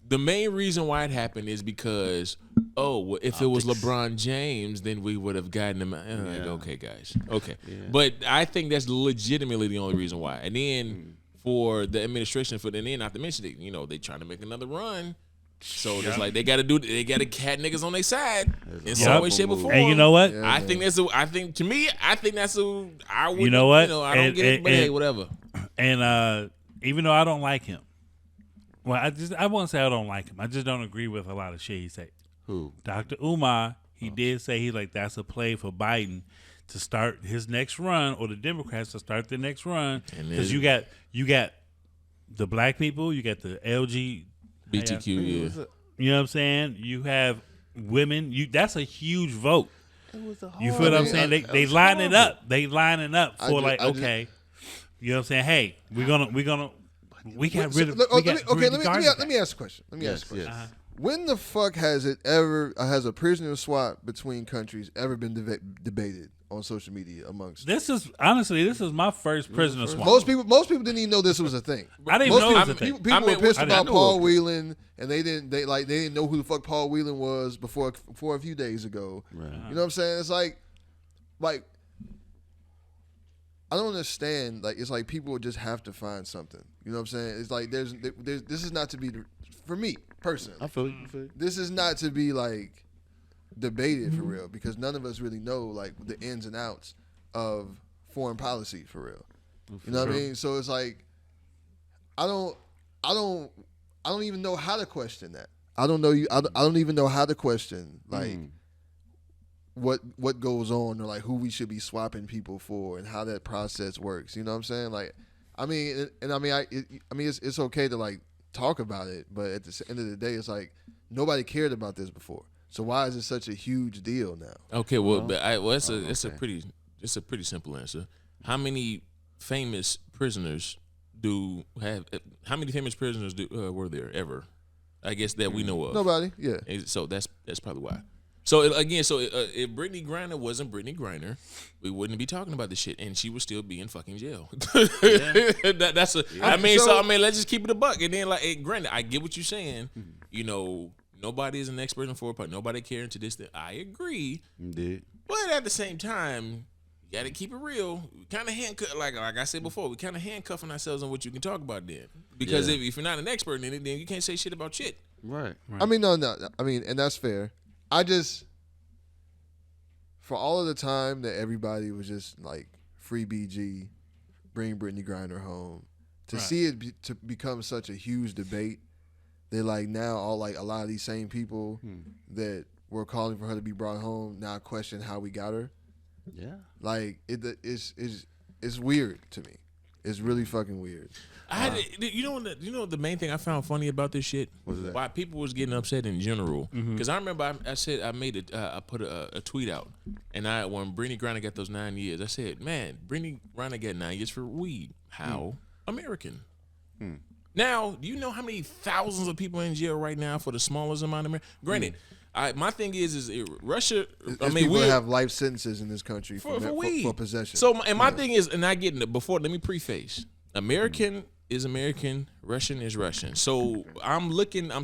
The main reason why it happened is because, if it was LeBron James, then we would have gotten him. Like, okay, guys. Okay. Yeah. But I think that's legitimately the only reason why. And then for the administration, not to mention it, they trying to make another run. So it's like they got to cat niggas on their side in some way, shape, or form. And you know what? I think that's I would. You know what? I don't get it, but hey, whatever. And even though I don't like him. Well, I won't say I don't like him. I just don't agree with a lot of shit he said. Who? Dr. Umar, he did say that's a play for Biden to start his next run, or the Democrats to start their next run, because you got the black people, you got the BTQ, yeah. You know what I'm saying? You have women. That's a huge vote. You feel what I'm saying? They line it up. They lining up for okay. You know what I'm saying? Hey, we're gonna. We got rid of. Let me ask a question. When the fuck has a prisoner swap between countries ever been debated on social media amongst? This is my first prisoner swap. Most people didn't even know this was a thing. I didn't know it was a thing. People were pissed about Paul Whelan, and they didn't know who the fuck Paul Whelan was before a few days ago. Right. You know what I'm saying? It's like. I don't understand. Like, it's like people just have to find something. You know what I'm saying? It's like there's this is not to be, for me personally. I feel you. This is not to be like debated for real, because none of us really know like the ins and outs of foreign policy for real. You know what I mean? So it's like I don't even know how to question that. I don't even know how to question like. What goes on, or like who we should be swapping people for, and how that process works. You know what I'm saying? Like, it's okay to like talk about it, but at the end of the day, it's like nobody cared about this before. So why is it such a huge deal now? Okay, it's a pretty simple answer. How many famous prisoners How many famous prisoners were there ever? I guess that we know of. Nobody. Yeah. So that's probably why. So again, if Brittany Griner wasn't Brittany Griner, we wouldn't be talking about this shit, and she would still be in fucking jail. I mean, let's just keep it a buck. And then, granted, I get what you're saying. Mm-hmm. You know, nobody is an expert in foreplay. Nobody cares to this thing. I agree. Indeed. But at the same time, you got to keep it real. We kind of handcuff, like I said before, we kind of handcuffing ourselves on what you can talk about then. Because if you're not an expert in it, then you can't say shit about shit. Right. I mean, no. I mean, and that's fair. I just, for all of the time that everybody was just like free BG, bring Brittany Griner home, to see it to become such a huge debate, that like now all like a lot of these same people that were calling for her to be brought home now question how we got her. Yeah, like it's weird to me. It's really fucking weird. You know the main thing I found funny about this shit? What's that? Why people was getting upset in general. Because I remember I put a tweet out, and when Brittany Griner got those 9 years, I said, man, Brittany Griner got 9 years for weed. How American? Now, do you know how many thousands of people in jail right now for the smallest amount of Granted, my thing is Russia. There's people that have life sentences in this country for weed. For possession. So, my thing is, and I get in before. Let me preface: American is American, Russian is Russian. So I'm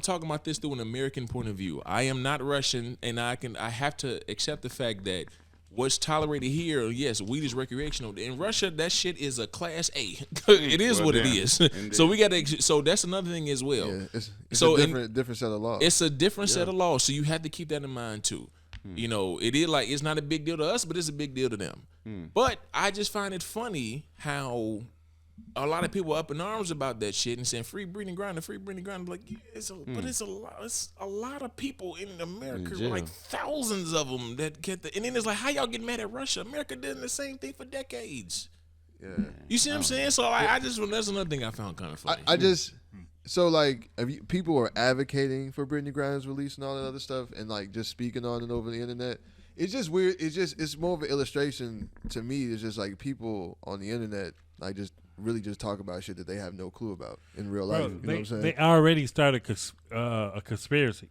talking about this through an American point of view. I am not Russian, and I have to accept the fact that what's tolerated here, yes, weed is recreational. In Russia, that shit is a class A. It is what it is. So we got to. So that's another thing as well. Yeah, it's a different set of laws. It's a different set of laws. So you have to keep that in mind too. You know, it is like it's not a big deal to us, but it's a big deal to them. But I just find it funny how a lot of people are up in arms about that shit and saying free Brittany Griner, free Brittany Griner. Like, yeah, but it's a lot of people in America, like thousands of them that get the. And then it's like, how y'all get mad at Russia? America did the same thing for decades. Yeah, you see what I'm saying? So I just that's another thing I found kind of funny. So like, people are advocating for Brittany Griner's release and all that other stuff, and like just speaking on it over the internet. It's just weird. It's more of an illustration to me. It's just like people on the internet like just really just talk about shit that they have no clue about in real life. You know what I'm saying? They already started a conspiracy.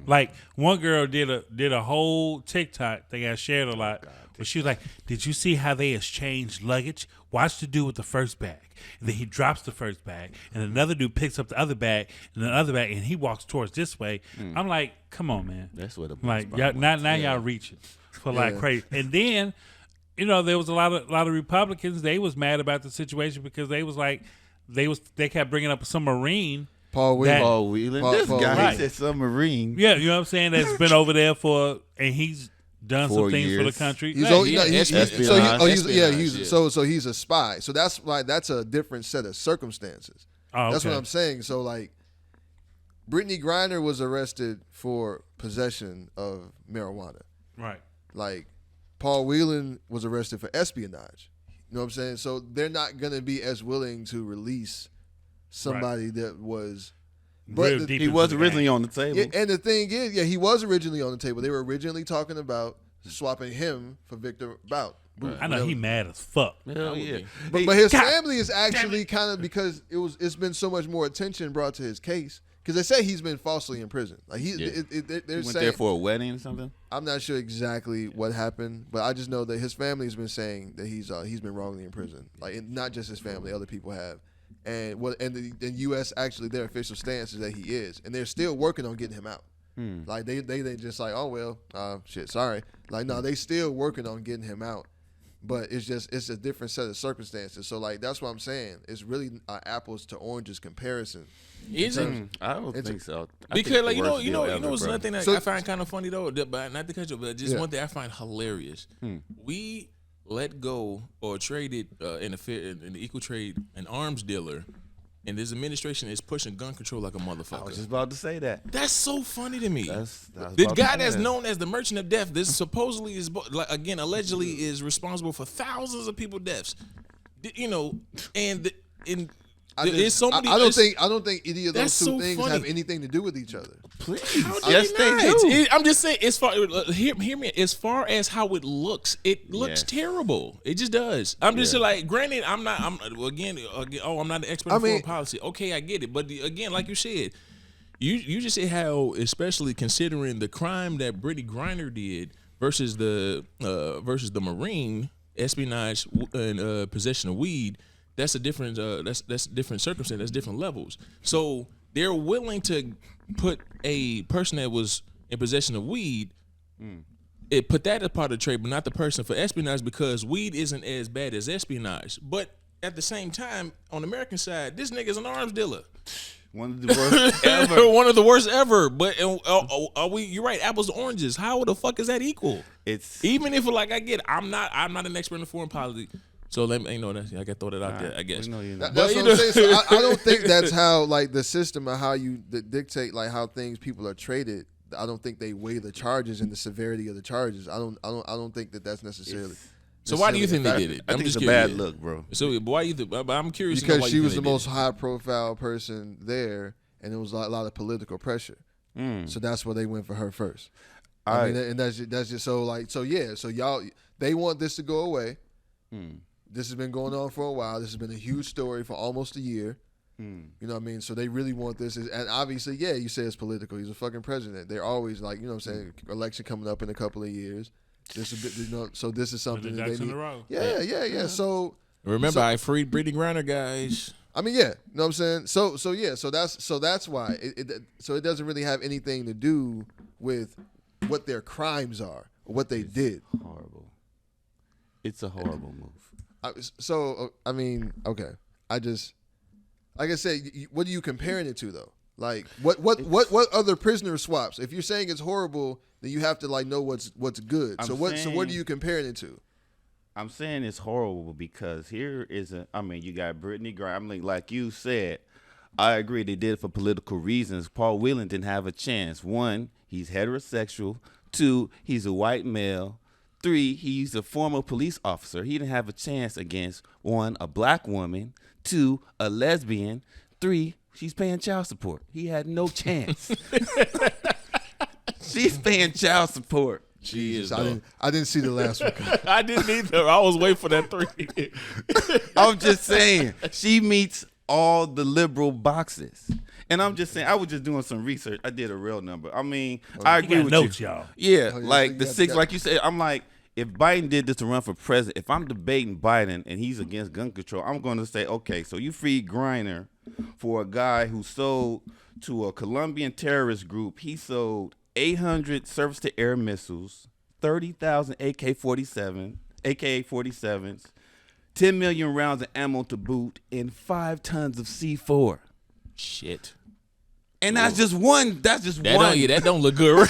Like one girl did a whole TikTok that got shared a lot. But she was like, "Did you see how they exchanged luggage? Watch the dude with the first bag, and then he drops the first bag, and another dude picks up the other bag, and the other bag, and he walks towards this way." I'm like, "Come on, man! That's what y'all reaching for like crazy." And then, you know, there was a lot of Republicans. They was mad about the situation because they was like, they kept bringing up some Marine. Paul Whelan. This guy, he said some Marine. Yeah, you know what I'm saying? That's been over there and he's done 4 some things years. for the country. So he's a spy. So that's a different set of circumstances. Oh, that's what I'm saying. So like, Brittany Griner was arrested for possession of marijuana. Right. Like, Paul Whelan was arrested for espionage. You know what I'm saying? So they're not gonna be as willing to release somebody that was. But he was originally on the table. Yeah, and the thing is, he was originally on the table. They were originally talking about swapping him for Victor Bout. Right. I know he mad as fuck. Hell yeah. But his family is actually kind of, because it's been so much more attention brought to his case, because they say he's been falsely imprisoned. Like he went there for a wedding or something. I'm not sure exactly what happened, but I just know that his family has been saying that he's been wrongly imprisoned. Like, not just his family, other people have. And the U.S. actually, their official stance is that he is, and they're still working on getting him out. Like they just like, oh well, shit, sorry. Like, no, they still working on getting him out, but it's a different set of circumstances. So like, that's what I'm saying. It's really apples to oranges comparison. Is it? I don't think so. Because like, you know, it's another thing that I find kind of funny though. But not to cut you, but just one thing I find hilarious. We let go or traded in the equal trade an arms dealer, and this administration is pushing gun control like a motherfucker. I was just about to say that. That's so funny to me. The guy that's known as the Merchant of Death, this supposedly is, like, again, allegedly is responsible for thousands of people's deaths. You know, and there's so many. I don't think any of those two things have anything to do with each other. Please, yes, they do. I'm just saying, hear me. As far as how it looks terrible. It just does. I'm just like, granted, I'm not an expert in foreign policy. Okay, I get it, but again, like you said, you just say how, especially considering the crime that Brittany Griner did versus the Marine espionage and possession of weed. That's a different that's different circumstance. That's different levels. So they're willing to put a person that was in possession of weed, put that as part of the trade, but not the person for espionage, because weed isn't as bad as espionage. But at the same time, on the American side, this nigga's an arms dealer. One of the worst ever. One of the worst ever. But are we? You're right. Apples to oranges. How the fuck is that equal? It's even if I'm not an expert in foreign policy. So let me, that I got to throw that out there, I guess. That's what I'm saying. So I don't think that's how, like, the system of how you dictate, like, how people are traded. I don't think they weigh the charges and the severity of the charges. I don't think that's necessarily. So why do you think they did it? I think it's a bad look, bro. So why you think? I'm curious. Because she was the most high-profile person there, and there was a lot of political pressure. So that's why they went for her first. I mean, and that's just so y'all, they want this to go away. This has been going on for a while. This has been a huge story for almost a year. You know what I mean? So they really want this. And obviously, yeah, you say it's political. He's a fucking president. They're always like, you know what I'm saying, election coming up in a couple of years. This is a bit, you know, so this is something that they need. Yeah. So remember, I freed Brittany Griner, guys. I mean, yeah, you know what I'm saying? So that's why it doesn't really have anything to do with what their crimes are or what they did. Horrible. It's a horrible move. I mean, okay. Like I said, what are you comparing it to though? Like what other prisoner swaps? If you're saying it's horrible, then you have to like know what's good. So what are you comparing it to? I'm saying it's horrible because here you got Brittany Griner. I mean, like you said, I agree they did it for political reasons. Paul Whelan didn't have a chance. 1, he's heterosexual. 2, he's a white male. 3, he's a former police officer. He didn't have a chance against 1, a black woman. 2, a lesbian. 3, she's paying child support. He had no chance. She's paying child support. Jesus, I didn't see the last one. I didn't either. I was waiting for that 3. I'm just saying, she meets all the liberal boxes. And I'm just saying, I was just doing some research. I did a real number. I mean, I agree with notes, you. Y'all. Yeah, like the 6, like you said, I'm like, if Biden did this to run for president, if I'm debating Biden and he's against gun control, I'm going to say, okay, so you freed Griner for a guy who sold to a Colombian terrorist group. He sold 800 surface-to-air missiles, 30,000 AK-47s, 10 million rounds of ammo to boot, and 5 tons of C4. Shit. And that's just one. That don't look good.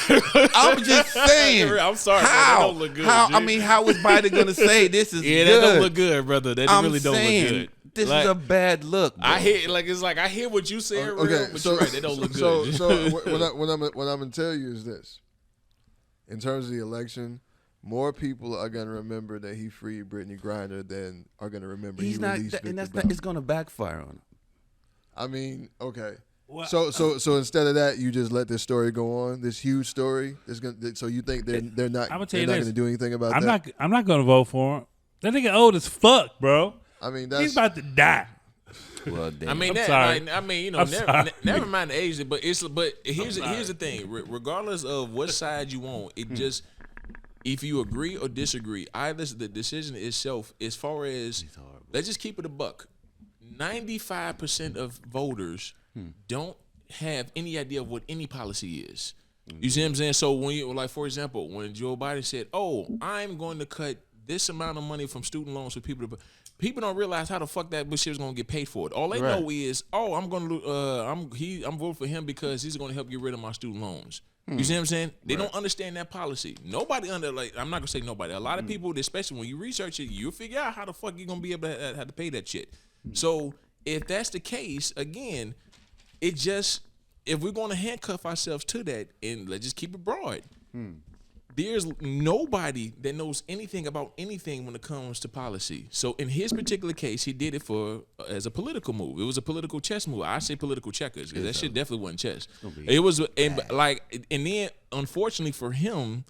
I'm just saying. I'm sorry. How? That don't look good. How? I mean, how is Biden going to say this is good? That don't look good, brother. That really don't look good. This is a bad look. Bro. I hear what you saying, okay, but you're right. They don't look good. So what I'm going to tell you is this: in terms of the election, more people are going to remember that he freed Brittany Griner than are going to remember he released Victor Bell. It's going to backfire on him. I mean, okay. Well, so instead of that, you just let this story go on, this huge story. So you think they're not going to do anything about that? I'm not going to vote for him. That nigga old as fuck, bro. I mean, he's about to die. Well, damn. I mean, never mind the age, but here's the thing. Regardless of what side you on, it just if you agree or disagree, either the decision itself, as far as let's just keep it a buck. 95% of voters don't have any idea of what any policy is. You see what I'm saying? So when you, like, for example, when Joe Biden said, "Oh, I'm going to cut this amount of money from student loans for people to," people don't realize how the fuck that shit is going to get paid for it. All they know is, "Oh, I'm going to, I'm voting for him because he's going to help get rid of my student loans." You see what I'm saying? They don't understand that policy. Nobody I'm not gonna say nobody. A lot of people, especially when you research it, you figure out how the fuck you're gonna be able to have to pay that shit. So if that's the case, again, it just, if we're going to handcuff ourselves to that, and let's just keep it broad, there's nobody that knows anything about anything when it comes to policy. So in his particular case, he did it as a political move. It was a political chess move. I say political checkers because that shit definitely wasn't chess. It was, and then unfortunately for him,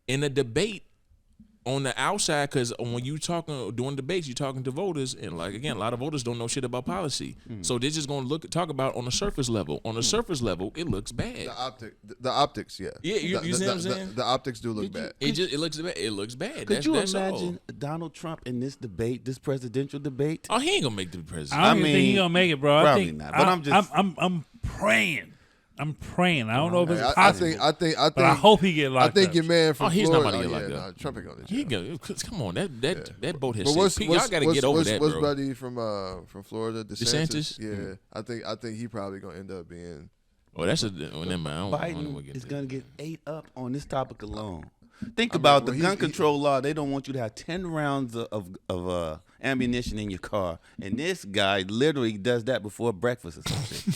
in a debate on the outside, because when you doing debates, you're talking to voters, and like again, a lot of voters don't know shit about policy, so they're just gonna talk about on the surface level. On the surface level, it looks bad. The optics, yeah. Yeah, you see what I'm saying? The optics do look bad. It looks bad. It looks bad. Could you imagine Donald Trump in this debate, this presidential debate? Oh, he ain't gonna make the president. I don't even think he gonna make it, bro. Probably not. But I'm praying. I don't know if it's possible. I think. But I hope he get locked up. I think your man from he's Florida. not about to get locked up. Trump ain't gonna. He go. Come on, that boat has But sink. Y'all gotta get over that, bro. What's buddy from Florida? DeSantis. DeSantis? Yeah, I think he probably gonna end up being. Oh, that's never mind. Biden is gonna get ate up on this topic alone. Think about the gun control law. They don't want you to have 10 rounds of ammunition in your car, and this guy literally does that before breakfast or something.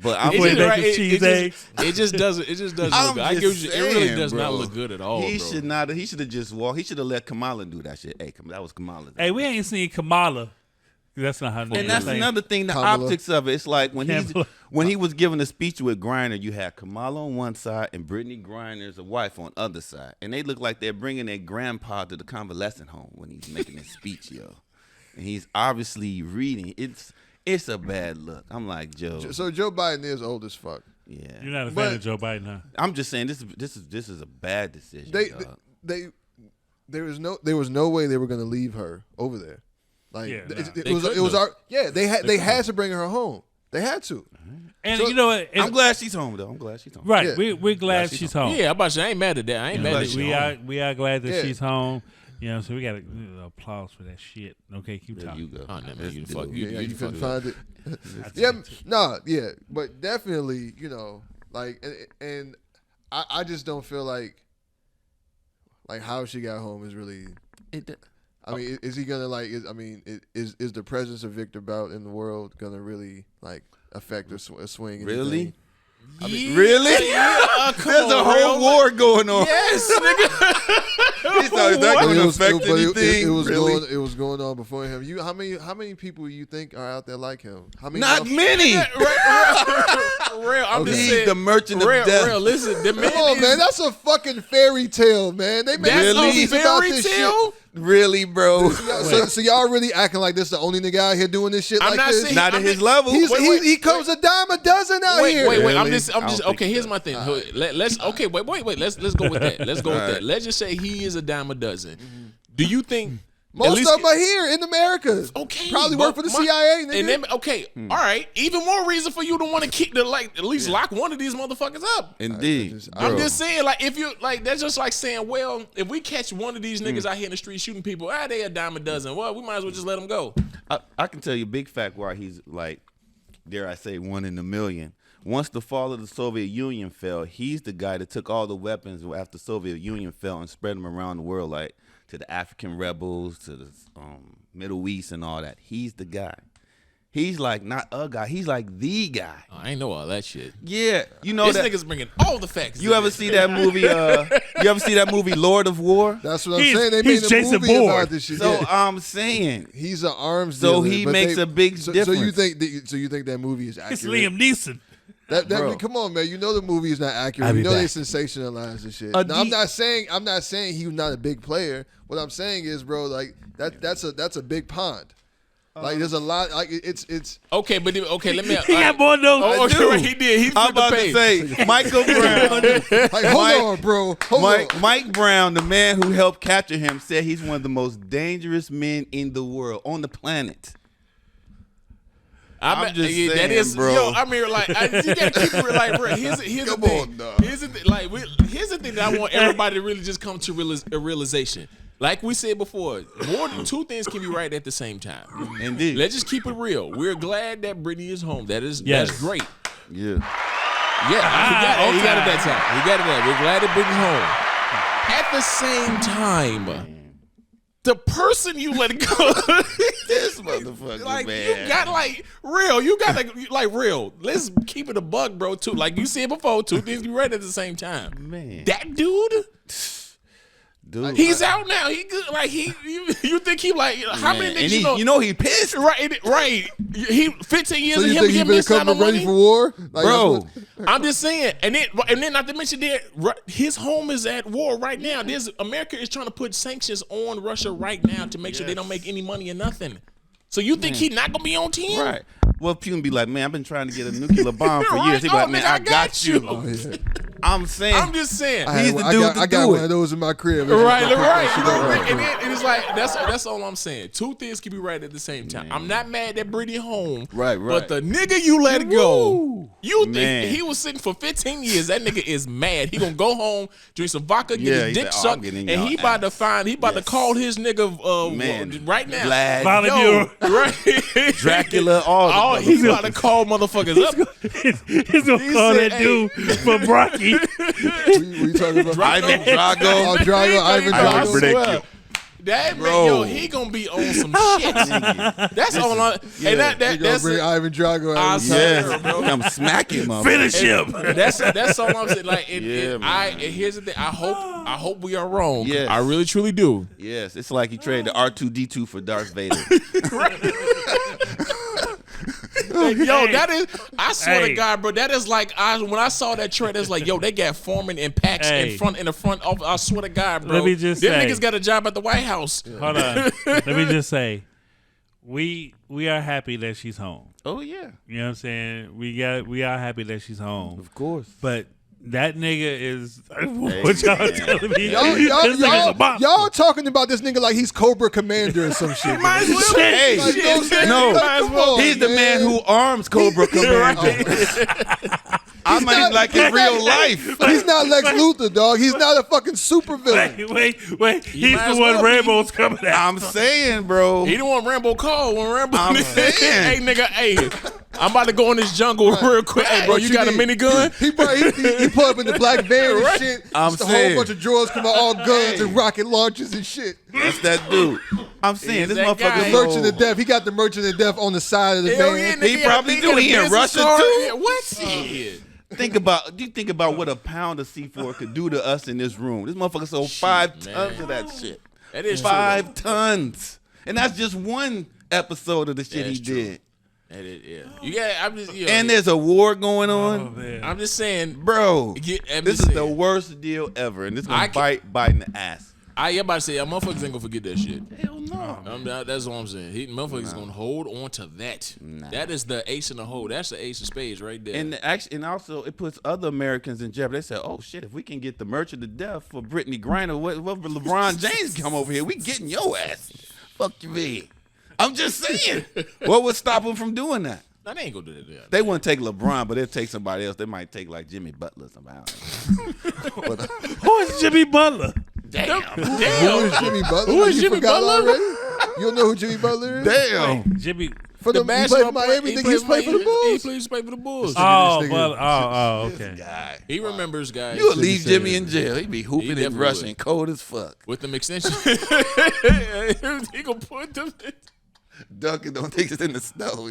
But it just doesn't look good. It really does not look good at all. He should not. He should have just walked. He should have let Kamala do that shit. Hey, that was Kamala. Hey, we ain't seen Kamala. That's not how. And that's another thing. The optics of it. It's like when he was giving a speech with Griner, you had Kamala on one side and Brittany Griner's wife on the other side, and they look like they're bringing their grandpa to the convalescent home when he's making his speech, yo. And he's obviously reading. It's a bad look. I'm like, Joe. So Joe Biden is old as fuck. Yeah. You're not a fan of Joe Biden, huh? I'm just saying this is a bad decision. There was no way they were going to leave her over there. Like they had to bring her home. They had to. And So, you know what? I'm glad she's home though. I'm glad she's home. Right. Yeah. We're glad she's home. Yeah, I'm about to say, I ain't mad at that. I ain't mad at that. We are glad that Yeah. she's home. You know, so we got to applause for that shit. Okay, keep There talking. you go. Oh, no, man, you Let's fuck do it. you. You couldn't fuck find it. But definitely, like, and I just don't feel like how she got home is really. I mean, is he gonna like? Is the presence of Victor Bout in the world gonna really like affect a swing? Really? I mean, Really? There's a whole war going on. Yes, nigga. He thought, is that going to affect anything? It was going on before him. How many people you think are out there like him? How many? Not many. Rell, I'm just He's saying. the merchant of death. Rell, listen, the man Come on, man. That's a fucking fairy tale, man. They made That's movies a about fairy this tale. Really, bro? shit. So y'all really acting like this the only nigga out here doing this shit I'm like not this? saying- Not I'm at his not- level. He comes a dime a dozen out here. Wait. I'm Really? just. I don't think Okay, here's so. my thing. Let's. Okay, wait. Let's go with that. Let's go with that. Let's just say he is a dime a dozen. Do you think Most of them are here in America. Okay, Probably work for the CIA. Nigga. And then, all right. Even more reason for you to want to keep at least lock one of these motherfuckers up. Indeed. I'm just saying, like, if you like, that's just like saying, well, if we catch one of these niggas out here in the street shooting people, they a dime a dozen. Well, we might as well just let them go. I can tell you a big fact why he's like, dare I say, 1 in a million. Once the fall of the Soviet Union fell, he's the guy that took all the weapons after the Soviet Union fell and spread them around the world, like to the African rebels, to the Middle East and all that. He's the guy. He's like not a guy. He's like the guy. Oh, I ain't know all that shit. Yeah, you know This that. nigga's bringing all the facts. You ever see that movie? You ever see that movie Lord of War? That's what I'm saying. They made he's a Jason movie Bourne. about this shit. So Yeah. I'm saying He's an arms So dealer. he but makes a big So difference. you think that movie is accurate? It's Liam Neeson. Bro. Come on, man. You know the movie is not accurate. You know they sensationalize the shit. Now, I'm not saying he was not a big player. What I'm saying is, bro, like that's a big pond. Like there's a lot. Like it's Okay, but let me. He got more notes. Oh, okay, right, he did. He I'm flipped the about to page. say Michael Brown. like hold on, bro. Hold on. Mike Brown, the man who helped capture him, said he's one of the most dangerous men in the world, on the planet. I'm just saying, that is, bro. Yo, I mean, like, you gotta keep it like, bro. Here's the Come thing. on, dog. Here's the thing. Like, here's the thing that I want everybody to really just come to a realization. Like we said before, more than two things can be right at the same time. Indeed. Let's just keep it real. We're glad that Brittany is home. That's great. Yeah. Yeah, he got it that time. He got it that. We're glad that Brittany's home. At the same time, the person you let go, This motherfucker, like man. you got real. You got like real. Let's keep it a bug, bro. Too like you said before, two things be right at the same time. Man. That dude. Dude. He's out now. He good. Like you think he like how many And niggas you know he pissed. Right. He 15 years So of you him think he getting better missed out come on ready money. for war, like, Bro. I'm just saying, and then not to mention that his home is at war right now. America is trying to put sanctions on Russia right now to make sure they don't make any money or nothing. So you think he not gonna be on 10? Right. Well, Putin be like, man, I've been trying to get a nuclear bomb for Right. years. He be like, Oh, man, nigga, I got you. Oh, yeah. I'm saying. I'm just saying. He's the dude to I got do one it. of those in my crib. Right. You know, Right. and then it's like that's all I'm saying. Two things can be right at the same time. I'm not mad that Brittany home, Right. but the nigga you let go, you think Man. he was sitting for 15 years? That nigga is mad. He gonna go home, drink some vodka, get Yeah, his he's dick like, oh, I'm sucked, getting and y'all he about to ass. find. He about to call his nigga Man. right now. Vlad, Vladimir. Right. Dracula, all the He's about to call motherfuckers up. He's gonna call said, that dude from Brocky. We talking about Ivan Drago. Oh, Drago, Ivan I Drago. swear. That man, yo, he gonna be on some shit. That's all I. And You gonna that's bring Ivan Drago I out. swear. Yes, I'm smacking him. Finish him. That's all I'm saying. Like, Yeah, man. here's the thing. I hope we are wrong. Yes. I really truly do. Yes, it's like he traded the R2D2 for Darth Vader. Yo, that is. I swear Hey. to God, bro. That is like when I saw that trade. It's like, yo, they got Foreman and Pax Hey. in the front of. I swear to God, bro. Let me just them say- niggas got a job at the White House. Hold on. Let me just say, we are happy that she's home. Oh yeah. You know what I'm saying? We are happy that she's home. Of course. But that nigga is what y'all telling me. Y'all talking about this nigga like he's Cobra Commander or some shit. Might as well. Hey, he's the man who arms Cobra Commander. I mean, like in real life. He's not Lex Luthor, dog. He's not a fucking supervillain. Wait. He's the one Rambo's coming at. I'm saying, bro. He the one Rambo called when Rambo. I'm saying. Hey, nigga, hey. I'm about to go in this jungle real quick. Hey, bro, you got a minigun? He pull up in the black van and shit. I'm just saying. a whole bunch of drawers come out, all guns and rocket launchers and shit. That's that dude. I'm saying this motherfucker. The Merchant of Death. He got the Merchant of Death on the side of the van. He probably do. He in Russia too. What shit? Think about what a pound of C4 could do to us in this room. This motherfucker sold 5 tons of that shit. That is 5 tons, and that's just one episode of the shit he did. And there's a war going on. I'm just saying, bro. This is the worst deal ever, and this gonna bite Biden the ass. I'm about to say, motherfuckers ain't gonna forget that shit. Hell no. That's what I'm saying. Motherfuckers gonna hold on to that. That is the ace in the hole. That's the ace of spades right there. And also it puts other Americans in jeopardy. They said, "Oh shit, if we can get the Merchant of Death for Brittany Griner, what LeBron James come over here? We getting your ass. Fuck you, me." I'm just saying. What would stop them from doing that? No, they ain't gonna do that. They wouldn't take LeBron, but they'll take somebody else. They might take like Jimmy Butler somehow. Who is Jimmy Butler? Damn. Who is Jimmy Butler? Who is Jimmy Butler already? You don't know who Jimmy Butler is? Damn. Wait, Jimmy. For the he played for Miami. Think he's played for the Bulls? He plays for the Bulls. Okay. He remembers guys. You'll leave Jimmy in jail. He be hooping and rushing, cold as fuck. With them extensions. He gonna put them. Duncan don't think it's in the snow.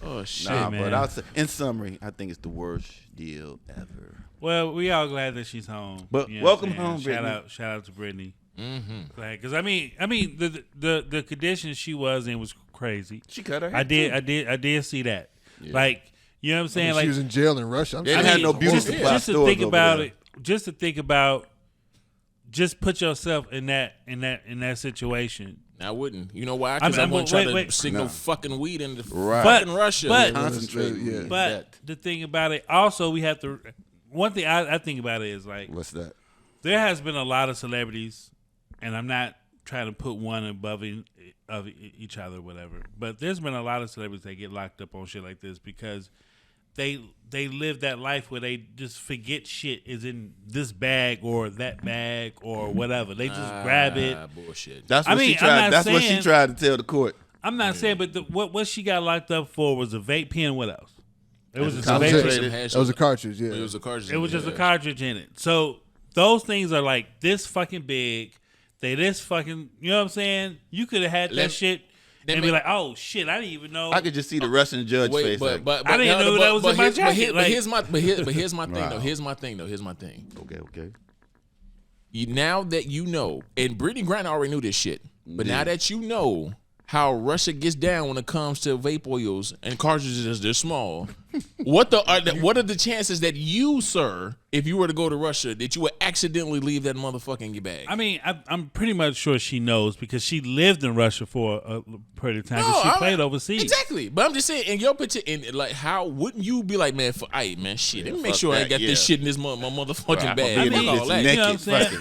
Oh shit, man. But in summary, I think it's the worst deal ever. Well, we all glad that she's home. But welcome home, Brittany. Shout out to Brittany. Because I mean, the conditions she was in was crazy. She cut her hair. I did see that. Yeah. Like, you know what I'm saying? Like, she was in jail in Russia. They didn't have no beauty supply just to think about it. Just to think about. Just put yourself in that situation. I wouldn't. You know why? Because I'm going to try to signal fucking weed into fucking Russia. But the thing about it, also, we have to. One thing I think about it is like, what's that? There has been a lot of celebrities, and I'm not trying to put one above of each other or whatever, but there's been a lot of celebrities that get locked up on shit like this because they live that life where they just forget shit is in this bag or that bag or whatever. They just grab it. Bullshit. That's what she tried to tell the court. I'm not saying, but what she got locked up for was a vape pen. What else? It was a cartridge. Yeah, it was a cartridge. It was just a cartridge in it. So those things are like this fucking big. They this fucking. You know what I'm saying? You could have had that shit. And be like, oh shit, I didn't even know. I could just see the Russian judge face. But I didn't know that was in my jacket. Here's my thing though. Here's my thing. Okay. Now that you know, and Brittany Griner already knew this shit, but now that you know how Russia gets down when it comes to vape oils and cartridges, they're small. What are the chances that you, sir, if you were to go to Russia, that you would accidentally leave that motherfucker in your bag? I mean, I'm pretty much sure she knows because she lived in Russia for a period of time. She played overseas. Exactly, but I'm just saying, in your picture, like, how wouldn't you be like, man? Shit, let me make sure I ain't got this shit in this my motherfucking bag. I mean, all that. You know what I'm saying?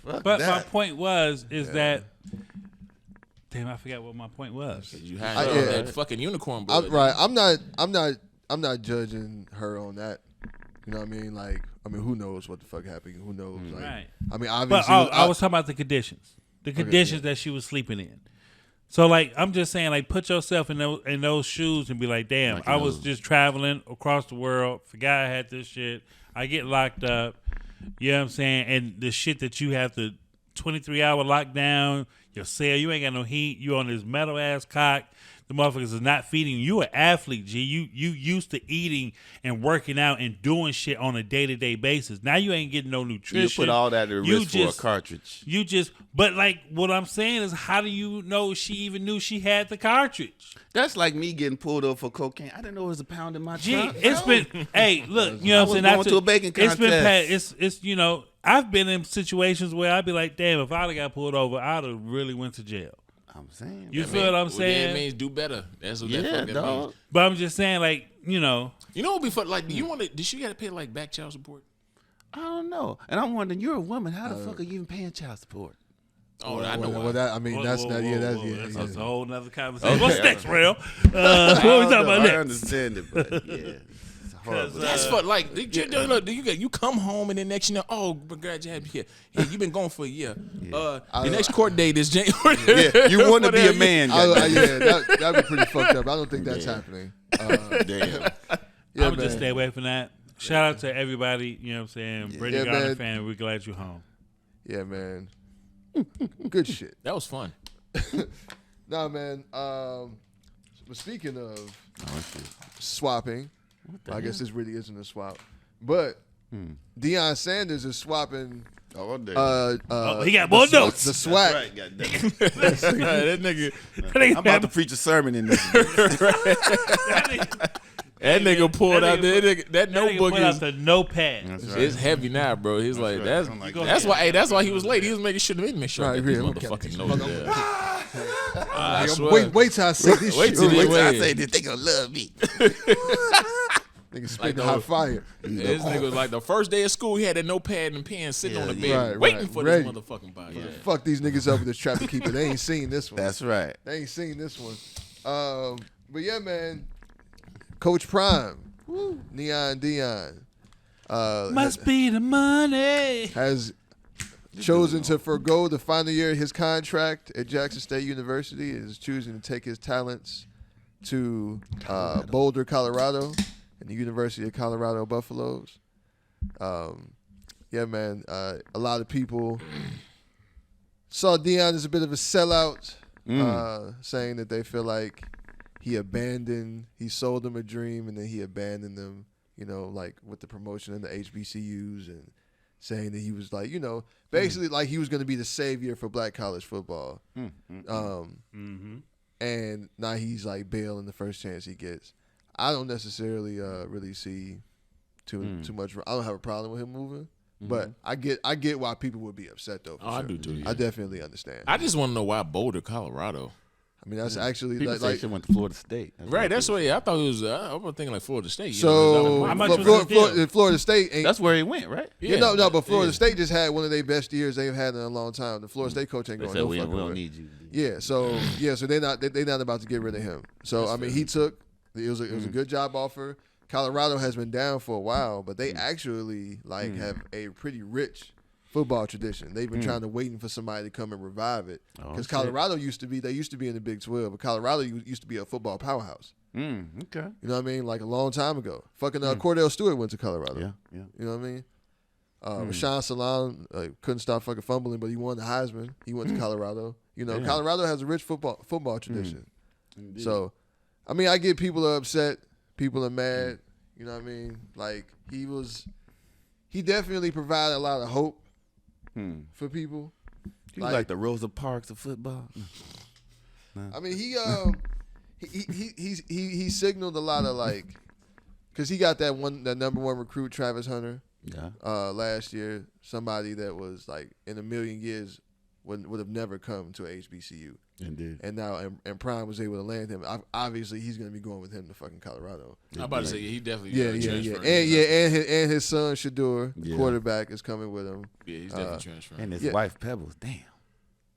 But my point is that. Damn, I forgot what my point was. You had that fucking unicorn blood. Right. I'm not judging her on that. You know what I mean? Like, who knows what the fuck happened? Who knows? Like, right. I mean, obviously. But I was talking about the conditions. The conditions that she was sleeping in. So, like, I'm just saying, like, put yourself in those shoes and be like, damn, I was just traveling across the world, forgot I had this shit. I get locked up. You know what I'm saying? And the shit that you have to 23-hour lockdown, your cell, you ain't got no heat. You on this metal ass cock. The motherfuckers is not feeding you. You an athlete, G. You used to eating and working out and doing shit on a day-to-day basis. Now you ain't getting no nutrition. You put all that at risk for a cartridge. But like what I'm saying is, how do you know she even knew she had the cartridge? That's like me getting pulled over for cocaine. I didn't know it was a pound in my trunk. It's been, hey, look, you know what I'm saying? Going to a bacon contest. It's you know, I've been in situations where I'd be like, damn, if I'd have got pulled over, I'd have really went to jail. I'm saying. You feel what I'm saying? That means do better. That's what that fucking dog. means. But I'm just saying, like, you know. You know what be fun? Like, you want to? Did she got to pay like back child support? I don't know. And I'm wondering, you're a woman. How the fuck are you even paying child support? Oh, I know. Well, that, I mean, that's not. Yeah, that's That's a whole nother conversation. What's next, Rell? What are we talking about next? I understand it, but yeah, it's horrible. That's for like you come home and then next you know, oh, glad you had me here. Yeah, you've been gone for a year. The next court date is January. Yeah, you want to be a man. That'd be pretty fucked up. I don't think that's happening. Damn. Yeah, I'm just stay away from that. Shout out to everybody. You know what I'm saying? Brittany Griner fan. We're glad you're home. Yeah, man. Good shit. That was fun. Nah, man. But speaking of swapping, I guess this really isn't a swap, but Dion Sanders is swapping. Oh, damn. He got more notes. The swag. Right, goddamn. That nigga. I'm about to preach a sermon in this. That nigga pulled out that notebook. Pulled out the notepad. It's heavy now, bro. He's like, that's why he was late. He was making sure to make sure I get these motherfucking notes there. Wait till I say this Wait shit. till Wait till I say this. They gonna love me. Nigga spitting hot fire. This nigga was like the first day of school, he had a notepad and pen sitting on the bed waiting for this motherfucking body. Yeah. Fuck these niggas up with this traffic keeper. They ain't seen this one. That's right. They ain't seen this one. But yeah, man. Coach Prime, Neon Dion, Must be the money. has chosen to forego the final year of his contract at Jackson State University. Is choosing to take his talents to Boulder, Colorado, and the University of Colorado Buffaloes. Yeah, man. A lot of people saw Dion as a bit of a sellout, saying that they feel like he sold them a dream, and then he abandoned them, you know, like with the promotion in the HBCUs, and saying that he was like, you know, basically like he was going to be the savior for black college football. And now he's like bailing the first chance he gets. I don't necessarily really see too much. I don't have a problem with him moving, but I get why people would be upset though. I do too. Yeah. I definitely understand. I just want to know why Boulder, Colorado. I mean, that's actually People say she went to Florida State. That's what. I thought it was. I was thinking like Florida State. So How much was Florida State ain't. That's where he went, right? Yeah, no, but Florida State just had one of their best years they've had in a long time. The Florida State coach ain't They going said no we fucking don't way. need you. So they're not about to get rid of him. So I mean, it was a good job offer. Colorado has been down for a while, but they actually have a pretty rich football tradition. They've been trying to waiting for somebody to come and revive it, because Colorado used to be in the Big 12, but Colorado used to be a football powerhouse. Okay. You know what I mean? Like a long time ago. Fucking Cordell Stewart went to Colorado. Yeah. You know what I mean? Rashawn Salam couldn't stop fucking fumbling, but he won the Heisman. He went to Colorado. You know, Colorado has a rich football tradition. So, I mean, I get people are upset, people are mad. You know what I mean? Like he definitely provided a lot of hope for people. He was like the Rosa Parks of football. I mean, he signaled a lot of because he got that number one recruit, Travis Hunter. Last year, somebody that was like in a million years would have never come to HBCU. Indeed. And now, and Prime was able to land him. Obviously, he's going to be going with him to fucking Colorado. I'm about to say he definitely transferring. And his son Shador, quarterback, is coming with him. Yeah, he's definitely transferring. And his wife Pebbles. Damn.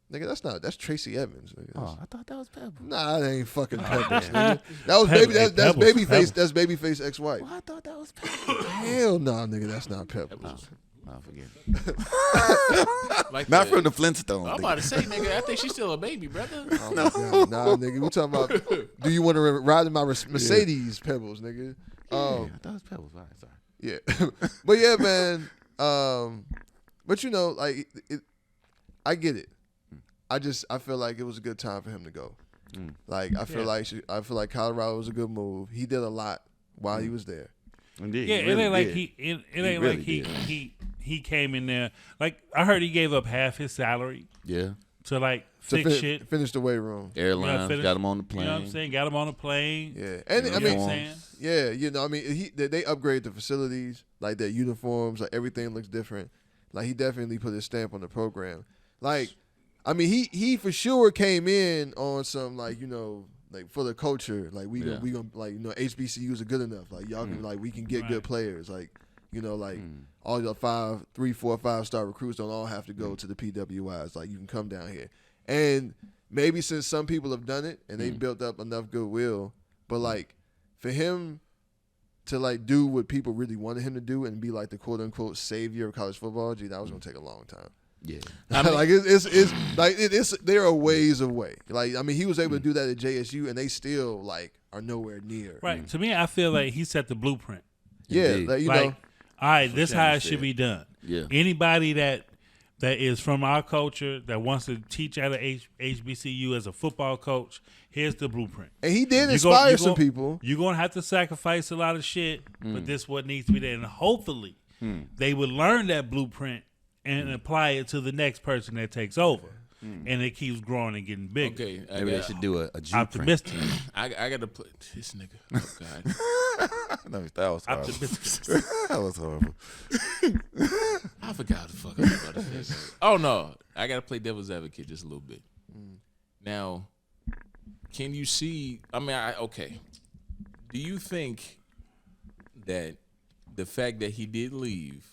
Nigga, that's Tracy Evans. Nigga. Oh, I thought that was Pebbles. Nah, that ain't fucking Pebbles. Nigga. That was that's Babyface. That's Babyface ex-wife. Well, I thought that was Pebbles. Hell no, nigga, that's not Pebbles. I forget. Like Not from the Flintstones. I'm about to say, nigga, I think she's still a baby, brother. Oh my God. Nah, nigga, we talking about. Do you want to ride in my Mercedes Pebbles, nigga? I thought it was Pebbles. All right, sorry. Yeah, but yeah, man. But you know, like, I get it. I feel like it was a good time for him to go. Like, I feel like Colorado was a good move. He did a lot while he was there. Indeed. Yeah, it ain't like he came in there. Like, I heard he gave up half his salary. Yeah. To like fix shit. Finish the weight room. Airlines got him on the plane. You know what I'm saying? Got him on the plane. Yeah, and I mean, uniforms. They upgrade the facilities, like their uniforms, like everything looks different. Like, he definitely put his stamp on the program. Like, I mean, he for sure came in on some like like for the culture, like we gonna like HBCUs are good enough, like y'all can like we can get good players, like like all your 3, 4, 5-star recruits don't all have to go to the PWIs, like you can come down here, and maybe since some people have done it and they built up enough goodwill, but like for him to like do what people really wanted him to do and be like the quote unquote savior of college football, that was gonna take a long time. Yeah, I mean, like it's like it's there are ways away. Like I mean, he was able to do that at JSU, and they still like are nowhere near. Right. To me, I feel like he set the blueprint. Yeah, like, all right, this is how it should be done. Yeah. Anybody that is from our culture that wants to teach at a HBCU as a football coach, here's the blueprint. And he did inspire some people. You're gonna have to sacrifice a lot of shit, but this is what needs to be there, and hopefully they would learn that blueprint and apply it to the next person that takes over. And it keeps growing and getting bigger. Okay, maybe they should do a optimistic. I got to put this nigga. Oh God, no, that was horrible. Optimistic. That was horrible. I forgot what the fuck I was about to say. Oh no, I got to play devil's advocate just a little bit. Now, can you see? I mean, okay. Do you think that the fact that he did leave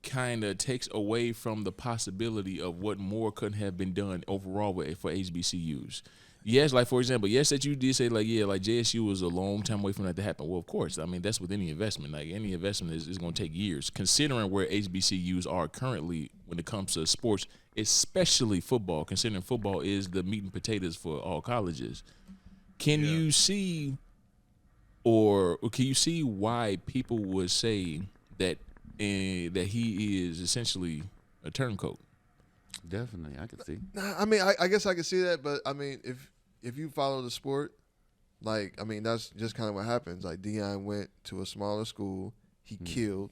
kind of takes away from the possibility of what more could have been done overall for HBCUs? Yes, like for example, yes, that you did say like JSU was a long time away from that to happen. Well, of course, I mean that's with any investment. Like any investment is going to take years, considering where HBCUs are currently when it comes to sports, especially football. Considering football is the meat and potatoes for all colleges. Can you see, or can you see why people would say that? And that he is essentially a turncoat? Definitely, I can see. Nah, I mean, I guess I can see that, but I mean, if you follow the sport, like, I mean, that's just kind of what happens. Like, Dion went to a smaller school. He killed.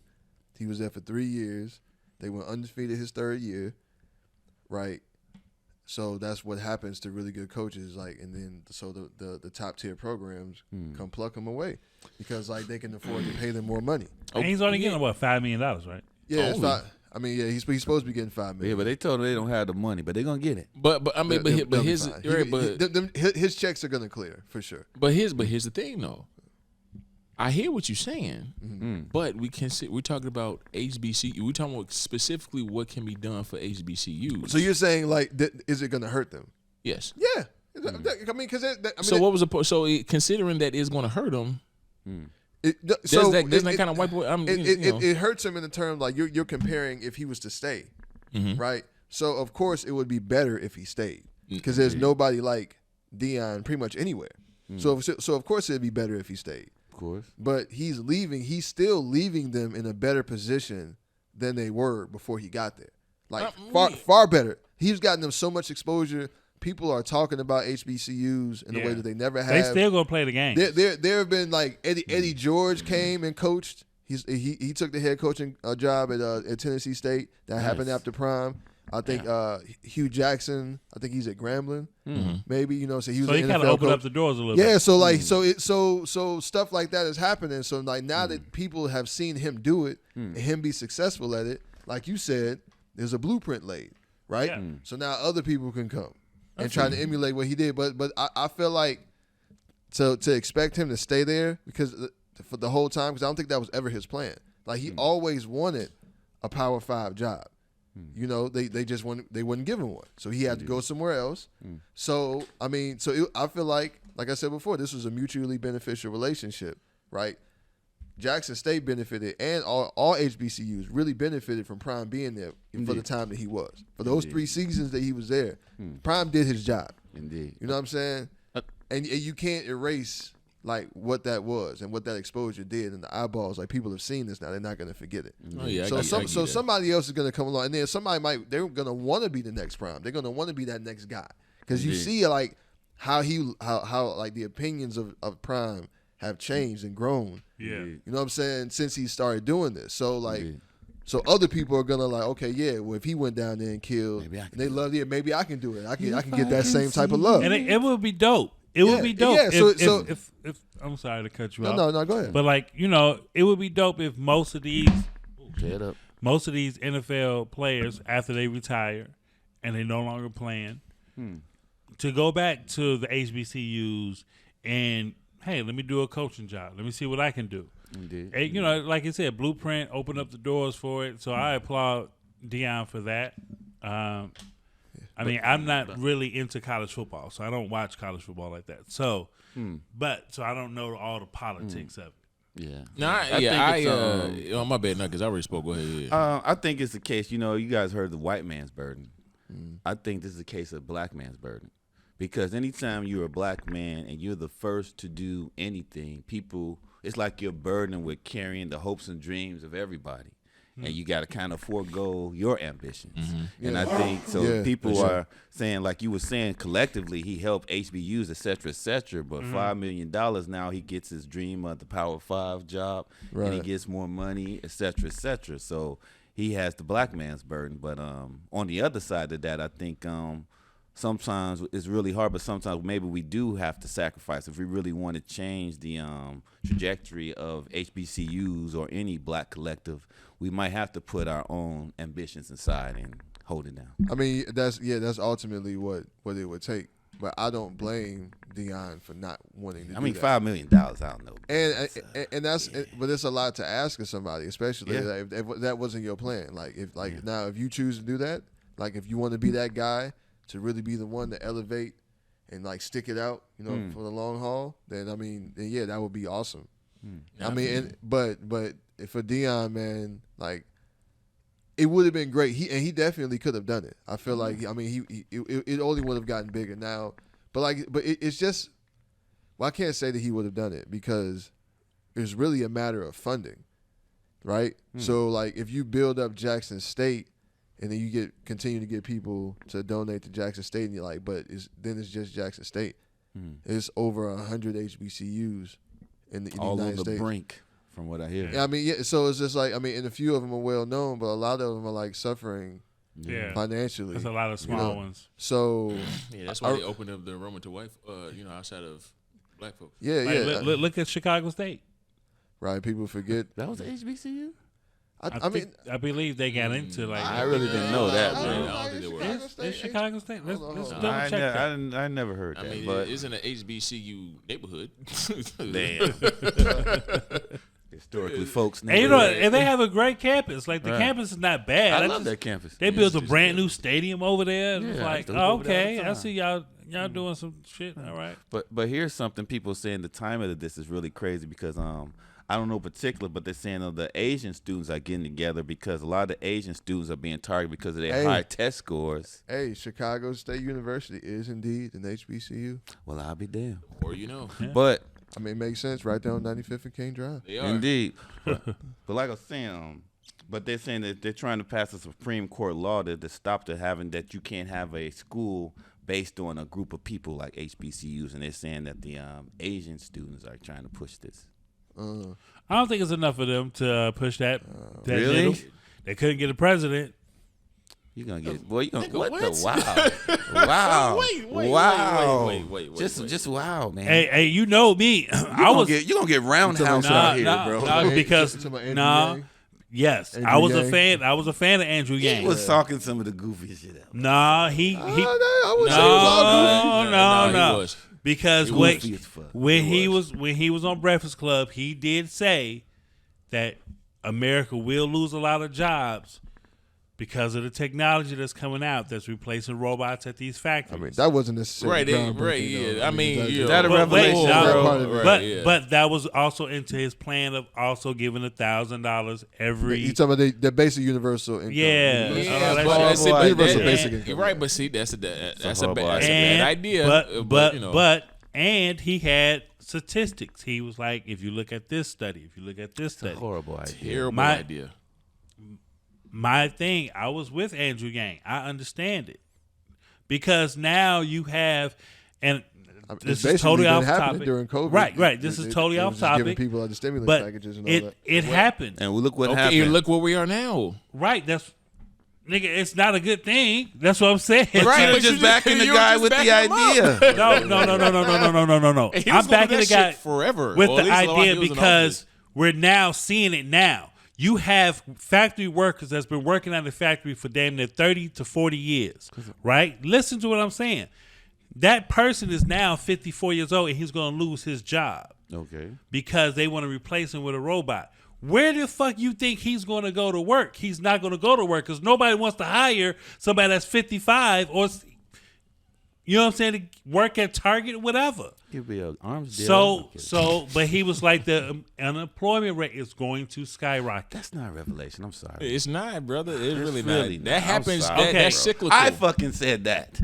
He was there for 3 years. They went undefeated his 3rd year, right? So that's what happens to really good coaches. Like, and then so the top tier programs come pluck them away because like they can afford to pay them more money. And he's only getting what, $5 million, right? Yeah, it's not. I mean, yeah, he's supposed to be getting $5 million. Yeah, but they told him they don't have the money, but they're gonna get it. But I mean, but his his checks are gonna clear for sure. But here's the thing though. I hear what you're saying, but we're talking about HBCU. We're talking about specifically what can be done for HBCUs. So you're saying like, is it gonna hurt them? Yes. Yeah. I mean, because so what was considering that it's going to hurt them? So doesn't that kind of wipe away? It hurts him in the term like you're comparing if he was to stay, right? So of course it would be better if he stayed because there's nobody like Dion pretty much anywhere. So of course it'd be better if he stayed. Of course. But he's leaving. He's still leaving them in a better position than they were before he got there. Like far better. He's gotten them so much exposure. People are talking about HBCUs in a way that they never have. They still gonna play the game. There have been like Eddie George came and coached. He took the head coaching job at Tennessee State. That happened after Prime. I think Hugh Jackson. I think he's at Grambling. Maybe so he was. So he kind of opened up the doors a little bit. Yeah. So like so stuff like that is happening. So like now that people have seen him do it and him be successful at it, like you said, there's a blueprint laid, right? Yeah. So now other people can come and try to emulate what he did. But I feel like to expect him to stay there because for the whole time, because I don't think that was ever his plan. Like he always wanted a Power 5 job. They just they wouldn't give him one, so he had to go somewhere else. So I mean, I feel like I said before, this was a mutually beneficial relationship, right? Jackson State benefited, and all HBCUs really benefited from Prime being there for the time that he was. For those 3 seasons that he was there, Prime did his job. Indeed. You know what I'm saying? And you can't erase like what that was and what that exposure did in the eyeballs. Like people have seen this now; they're not going to forget it. Oh, yeah, so somebody else is going to come along, and then they're going to want to be the next Prime. They're going to want to be that next guy because you see like how like the opinions of Prime have changed and grown. Yeah. You know what I'm saying? Since he started doing this. So like so other people are gonna like, okay, yeah, well if he went down there and killed and they loved it, maybe I can do it. I can get that same type of love. And it would be dope. It would be dope. Yeah, if I'm sorry to cut you off. No, go ahead. But like, it would be dope if most of these NFL players after they retire and they no longer playing. To go back to the HBCUs and, hey, let me do a coaching job. Let me see what I can do. Indeed. And, you know, like you said, Blueprint opened up the doors for it. So I applaud Dion for that. I mean, I'm not really into college football, so I don't watch college football like that. So, so I don't know all the politics of it. Yeah. No, my bad, because I already spoke. Go ahead. I think it's the case. You know, you guys heard the white man's burden. I think this is a case of black man's burden, because anytime you're a black man and you're the first to do anything, it's like you're burdened with carrying the hopes and dreams of everybody. And you got to kind of forego your ambitions. And I think people are saying, like you were saying, collectively, he helped HBUs, et cetera, but $5 million now he gets his dream of the Power 5 job, and he gets more money, et cetera. So he has the black man's burden. But on the other side of that, I think sometimes it's really hard, but sometimes maybe we do have to sacrifice if we really want to change the trajectory of HBCUs or any black collective. We might have to put our own ambitions aside and hold it down. I mean, that's ultimately what it would take. But I don't blame Dion for not wanting to. I mean, $5 million. I don't know. And but it's a lot to ask of somebody, especially if that wasn't your plan. Like now, if you choose to do that, like if you want to be that guy to really be the one to elevate and like stick it out, you know, for the long haul, then that would be awesome. I mean, but for Dion, man, like it would have been great. He definitely could have done it. I feel like it only would have gotten bigger now. But it's just, well, I can't say that he would have done it because it's really a matter of funding, right? So like if you build up Jackson State and then you continue to get people to donate to Jackson State, and you're like, but then it's just Jackson State. It's over 100 HBCUs in the all United on the States. brink, from what I hear. Yeah, I mean, so it's just like, and a few of them are well known, but a lot of them are like suffering financially. There's a lot of small ones. So that's why they opened up the enrollment to white, outside of black folks. Look at Chicago State. Right, people forget that was HBCU. I believe they got into like. I really didn't know that, bro. I don't think they were. It's Chicago State. Let's double I check that. I never heard that. I mean, but it isn't an HBCU neighborhood. Damn. Historically, folks. And and they have a great campus. Like the campus is not bad. I love that campus. They built a brand new stadium over there. And it's I like, used to look over there all okay, the I time. see y'all doing some shit. All right. But here's something people saying the timing of this is really crazy because I don't know particular, but they're saying the Asian students are getting together because a lot of the Asian students are being targeted because of their high test scores. Hey, Chicago State University is indeed an HBCU. Well, I'll be damned. Or But I mean, it makes sense right there on 95th and King Drive. they are. indeed. But like I was saying, but they're saying that they're trying to pass a Supreme Court law to stop having that you can't have a school based on a group of people like HBCUs, and they're saying that the Asian students are trying to push this. I don't think it's enough of them to push that. Really? Needle. They couldn't get a president. You're gonna get boy. You gonna what what? the wow? Wow! Wait. Just wow, man. Hey, you know me. You're gonna get roundhouse out here, bro. Because yes, Andrew I was Yang. a fan. I was a fan of Andrew Yang. He was talking some of the goofy shit out. Nah, he I wouldn't say it was all goofy. no. He was. Because Goofy as fuck. when he was on Breakfast Club, he did say that America will lose a lot of jobs because of the technology that's coming out that's replacing robots at these factories. I mean, that wasn't necessarily groundbreaking, though. I mean, Is that a revelation, bro? But that was also into his plan of also giving $1,000 every. You talking about the basic universal income? Yeah. Universal basic income. Right, but see, that's a horrible bad idea. And he had statistics. He was like, if you look at this study, Horrible idea. Terrible idea. My thing, I was with Andrew Yang. I understand it. Because now you have, and this is totally off topic. During COVID. Right. This is totally off topic. Giving people the stimulus but packages and all that. It happened. And look what Okay, happened. look where we are now. Right. Nigga, it's not a good thing. That's what I'm saying. Right, but just backing the guy with the idea. No. He I'm was backing the that guy shit forever. with Or the at least as long as idea he was in because we're now seeing it now. You have factory workers that's been working at the factory for damn near 30 to 40 years, right? Listen to what I'm saying. That person is now 54 years old and he's going to lose his job. Okay. Because they want to replace him with a robot. Where the fuck you think he's going to go to work? He's not going to go to work because nobody wants to hire somebody that's 55 or, you know what I'm saying, to work at Target or whatever. He'll be an arms dealer. But he was like, the unemployment rate is going to skyrocket. That's not a revelation. I'm sorry. It's not, brother. It's really really not. not. That happens. Okay. That's cyclical. I fucking said that.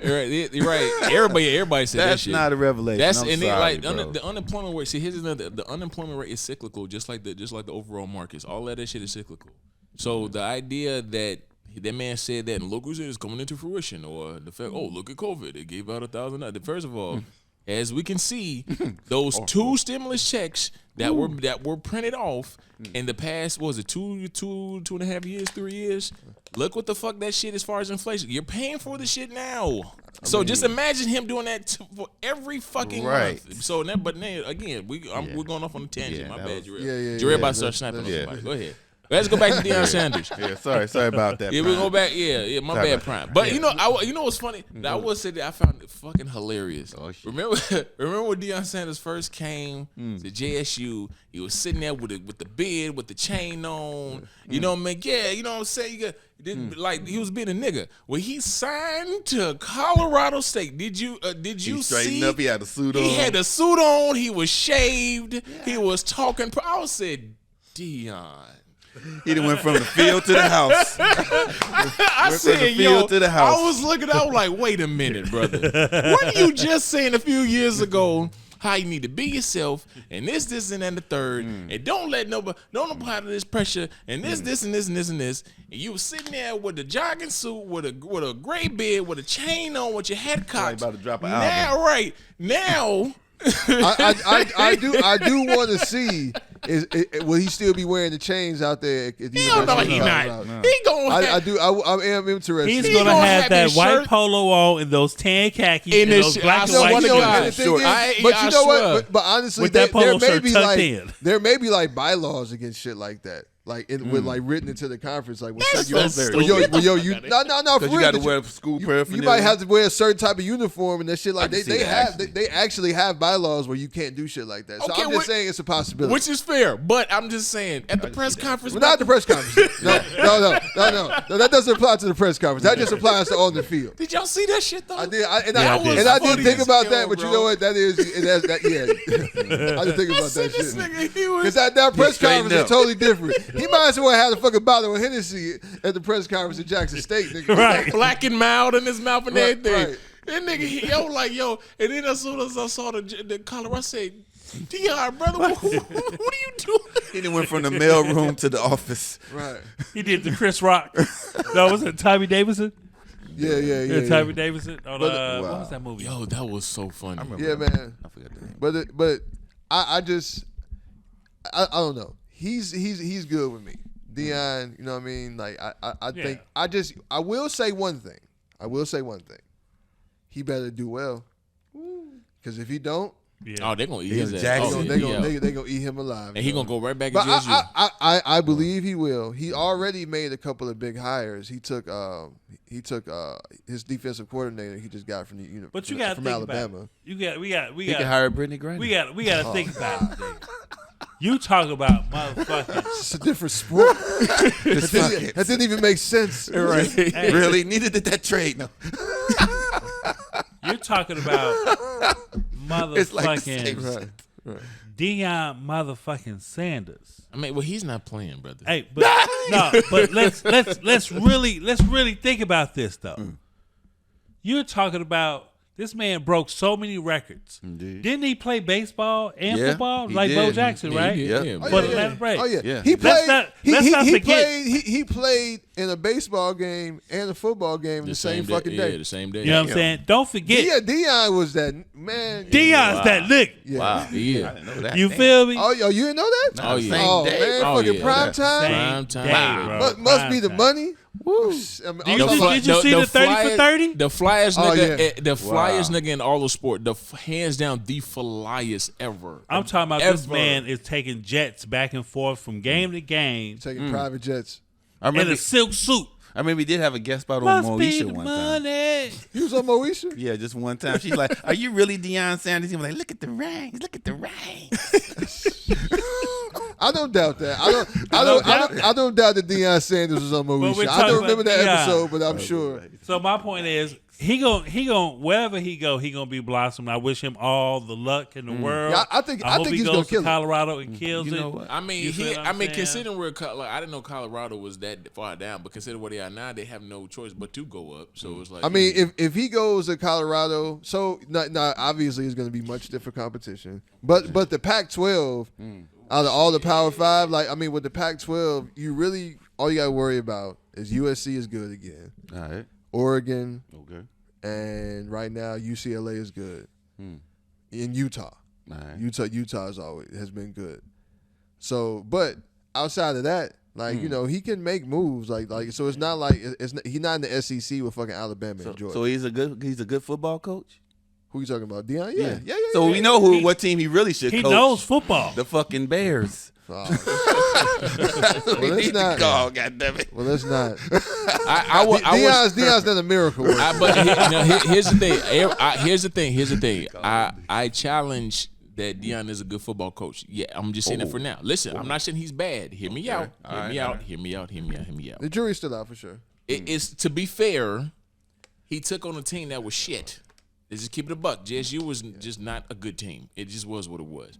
You're right. Everybody said that That's shit. not a revelation. That's I'm and sorry, like bro. the unemployment rate. See, here's another. The unemployment rate is cyclical, just like the overall markets. All of that shit is cyclical. So the idea that man said that and look who's is coming into fruition, or the fact, look at COVID, they gave out $1,000. First of all, as we can see, those 2 stimulus checks that were printed off in the past, what was it, 2.5 years, 3 years? Look what the fuck that shit as far as inflation. You're paying for the shit now. So just imagine him doing that for every fucking month. So, but again, we're going off on a tangent. My bad, Jarrell. Jarrell about to start snapping on somebody. Go ahead. Let's go back to Dion Sanders. Yeah, sorry about that. Yeah, we go back. Yeah, my Sorry bad, Prime. But you know what's funny? I will say that I found it fucking hilarious. Oh, shit. Remember when Dion Sanders first came to JSU? He was sitting there with the beard, with the chain on. You know what I mean? Yeah, you know what I'm saying? Like he was being a nigga. Well, he signed to Colorado State. Did you He straightened see? up. He had a suit on. He had a suit on. He was shaved. Yeah. He was talking. I said, Dion. He done went from the field to the house. I said, to the house. I was looking, I was like, wait a minute, brother. What you just saying a few years ago, how you need to be yourself, and this, and then the third, and don't apply to this pressure, and this, and this, and this, and this. And you was sitting there with a jogging suit, with a gray beard, with a chain on, with your head cocked. About to drop an album. Now, I do want to see will he still be wearing the chains out there? He not. He gonna. I am interested. He's gonna have that white polo on and those tan khakis and those black and white shorts. But you know what? But honestly, with that polo shirt tucked in, there may be like bylaws against shit like that. Like with like written into the conference, like no, for real. You got to wear school paraphernalia. You might have to wear a certain type of uniform and that shit. Like they actually have bylaws where you can't do shit like that. So I'm just saying it's a possibility, which is fair. But I'm just saying at the press conference, not the press conference. No, that doesn't apply to the press conference. That just applies to on the field. Did y'all see that shit though? I did, I didn't think about that. But you know what? That is that. Yeah, I didn't think about that shit because that press conference is totally different. He might as well have a fucking bottle of Hennessy at the press conference in Jackson State, nigga. Right. Black and mild in his mouth and everything. Right. That nigga, and then as soon as I saw the collar, I said, Dion, brother, what are you doing? He done went from the mail room to the office. Right. He did the Chris Rock. No, was it Tommy Davidson? Yeah. Tommy Davidson. What was that movie? Yo, that was so funny. Yeah, man. I forgot the name. But I don't know. He's good with me. Dion, you know what I mean? Like I think I will say one thing. He better do well. Because if he don't, they're gonna eat his ass. They're gonna eat him alive. And he gonna go right back. But I believe he will. He already made a couple of big hires. He took his defensive coordinator. He just got from the but you gotta from think Alabama. About it. We got. He can hire Brittany Griner. We gotta think about it. You talk about motherfuckers. It's a different sport. That didn't even make sense. Right. Hey. Really? Neither did that trade. No. You're talking about motherfucking Dion motherfucking Sanders. I mean, well, he's not playing, brother. Hey, but let's really think about this though. You're talking about this man broke so many records. Indeed. Didn't he play baseball and football like Bo Jackson, right? Yeah. But Atlanta Braves. Oh yeah. He played. Let's not forget. He played in a baseball game and a football game the same fucking day. Yeah, the same day. You know what I'm saying? Don't forget. Yeah, Dion was that man. Dion's that lick. Yeah. Wow. Yeah. I didn't know that. You feel me? Oh, you didn't know that? Oh yeah. Oh man, fucking prime time. Prime time. Wow. Bro. Must be the money. Woo. Did you see the 30 for 30? The flyest nigga, yeah. the flyest nigga in all of sport. Hands down, the flyest ever. I'm talking about this man is taking jets back and forth from game to game. Taking private jets. In a silk suit. I remember we did have a guest spot on Must be Moesha the one money. time. He was on Moesha? Yeah, just one time. She's like, "Are you really Dion Sanders?" He was like, "Look at the rings. Look at the rings." I don't doubt that. I don't doubt that Dion Sanders was on Moesha. I don't remember that episode, but I'm sure. So my point is, he gon' wherever he gonna be blossoming. I wish him all the luck in the world. Yeah, I think hope he's he gonna goes kill to it. Colorado and kills You know it. what? I mean, You feel what I'm saying? considering where I didn't know Colorado was that far down, but considering where they are now, they have no choice but to go up. So it's like, I mean, if he goes to Colorado, so not obviously it's going to be much different competition. But the Pac-12, out of all the Power Five, like I mean, with the Pac-12, you really all you got to worry about is USC is good again, All right. Oregon, Okay. and right now UCLA is good. In Utah, All right. Utah has been good. So, but outside of that, like you know, he can make moves. Like so, it's not like he's not in the SEC with fucking Alabama and Georgia. So he's a good football coach. Who you talking about? Dion? Yeah. So we know what team he really should He coach. knows football. The fucking Bears. Well, We let's need not. to call, goddammit. Well, let's not. I Dion's done a miracle. Work. here's the thing. Here's the thing. I challenge that Dion is a good football coach. Yeah, I'm just saying it for now. Listen, I'm not saying he's bad. Hear me out. Hear me out. The jury's still out for sure. It's to be fair, he took on a team that was shit. Let's just keep it a buck. JSU was just not a good team. It just was what it was.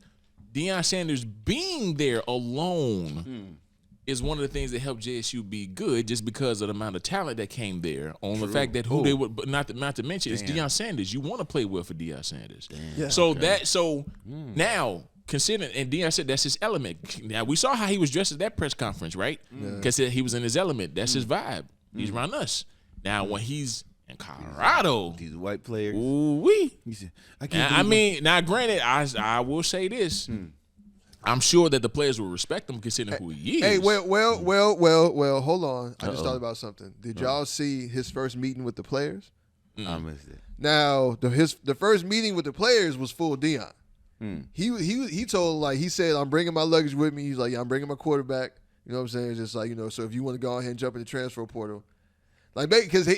Dion Sanders being there alone is one of the things that helped JSU be good, just because of the amount of talent that came there. On the fact that who they would, but not to mention, it's Dion Sanders. You want to play well for Dion Sanders. Yeah. So now considering, and Dion said that's his element. Now we saw how he was dressed at that press conference, right? Because he was in his element. That's his vibe. He's around us. Now when he's in Colorado, These white players. ooh-wee. He said, I mean, now granted, I will say this. I'm sure that the players will respect him considering who he is. Hey, well, hold on. I just thought about something. Did y'all see his first meeting with the players? I missed it. Now, the first meeting with the players was full Dion. He told, like, he said, I'm bringing my luggage with me. He's like, yeah, I'm bringing my quarterback. You know what I'm saying? It's just like, you know, so if you want to go ahead and jump in the transfer portal. Like, because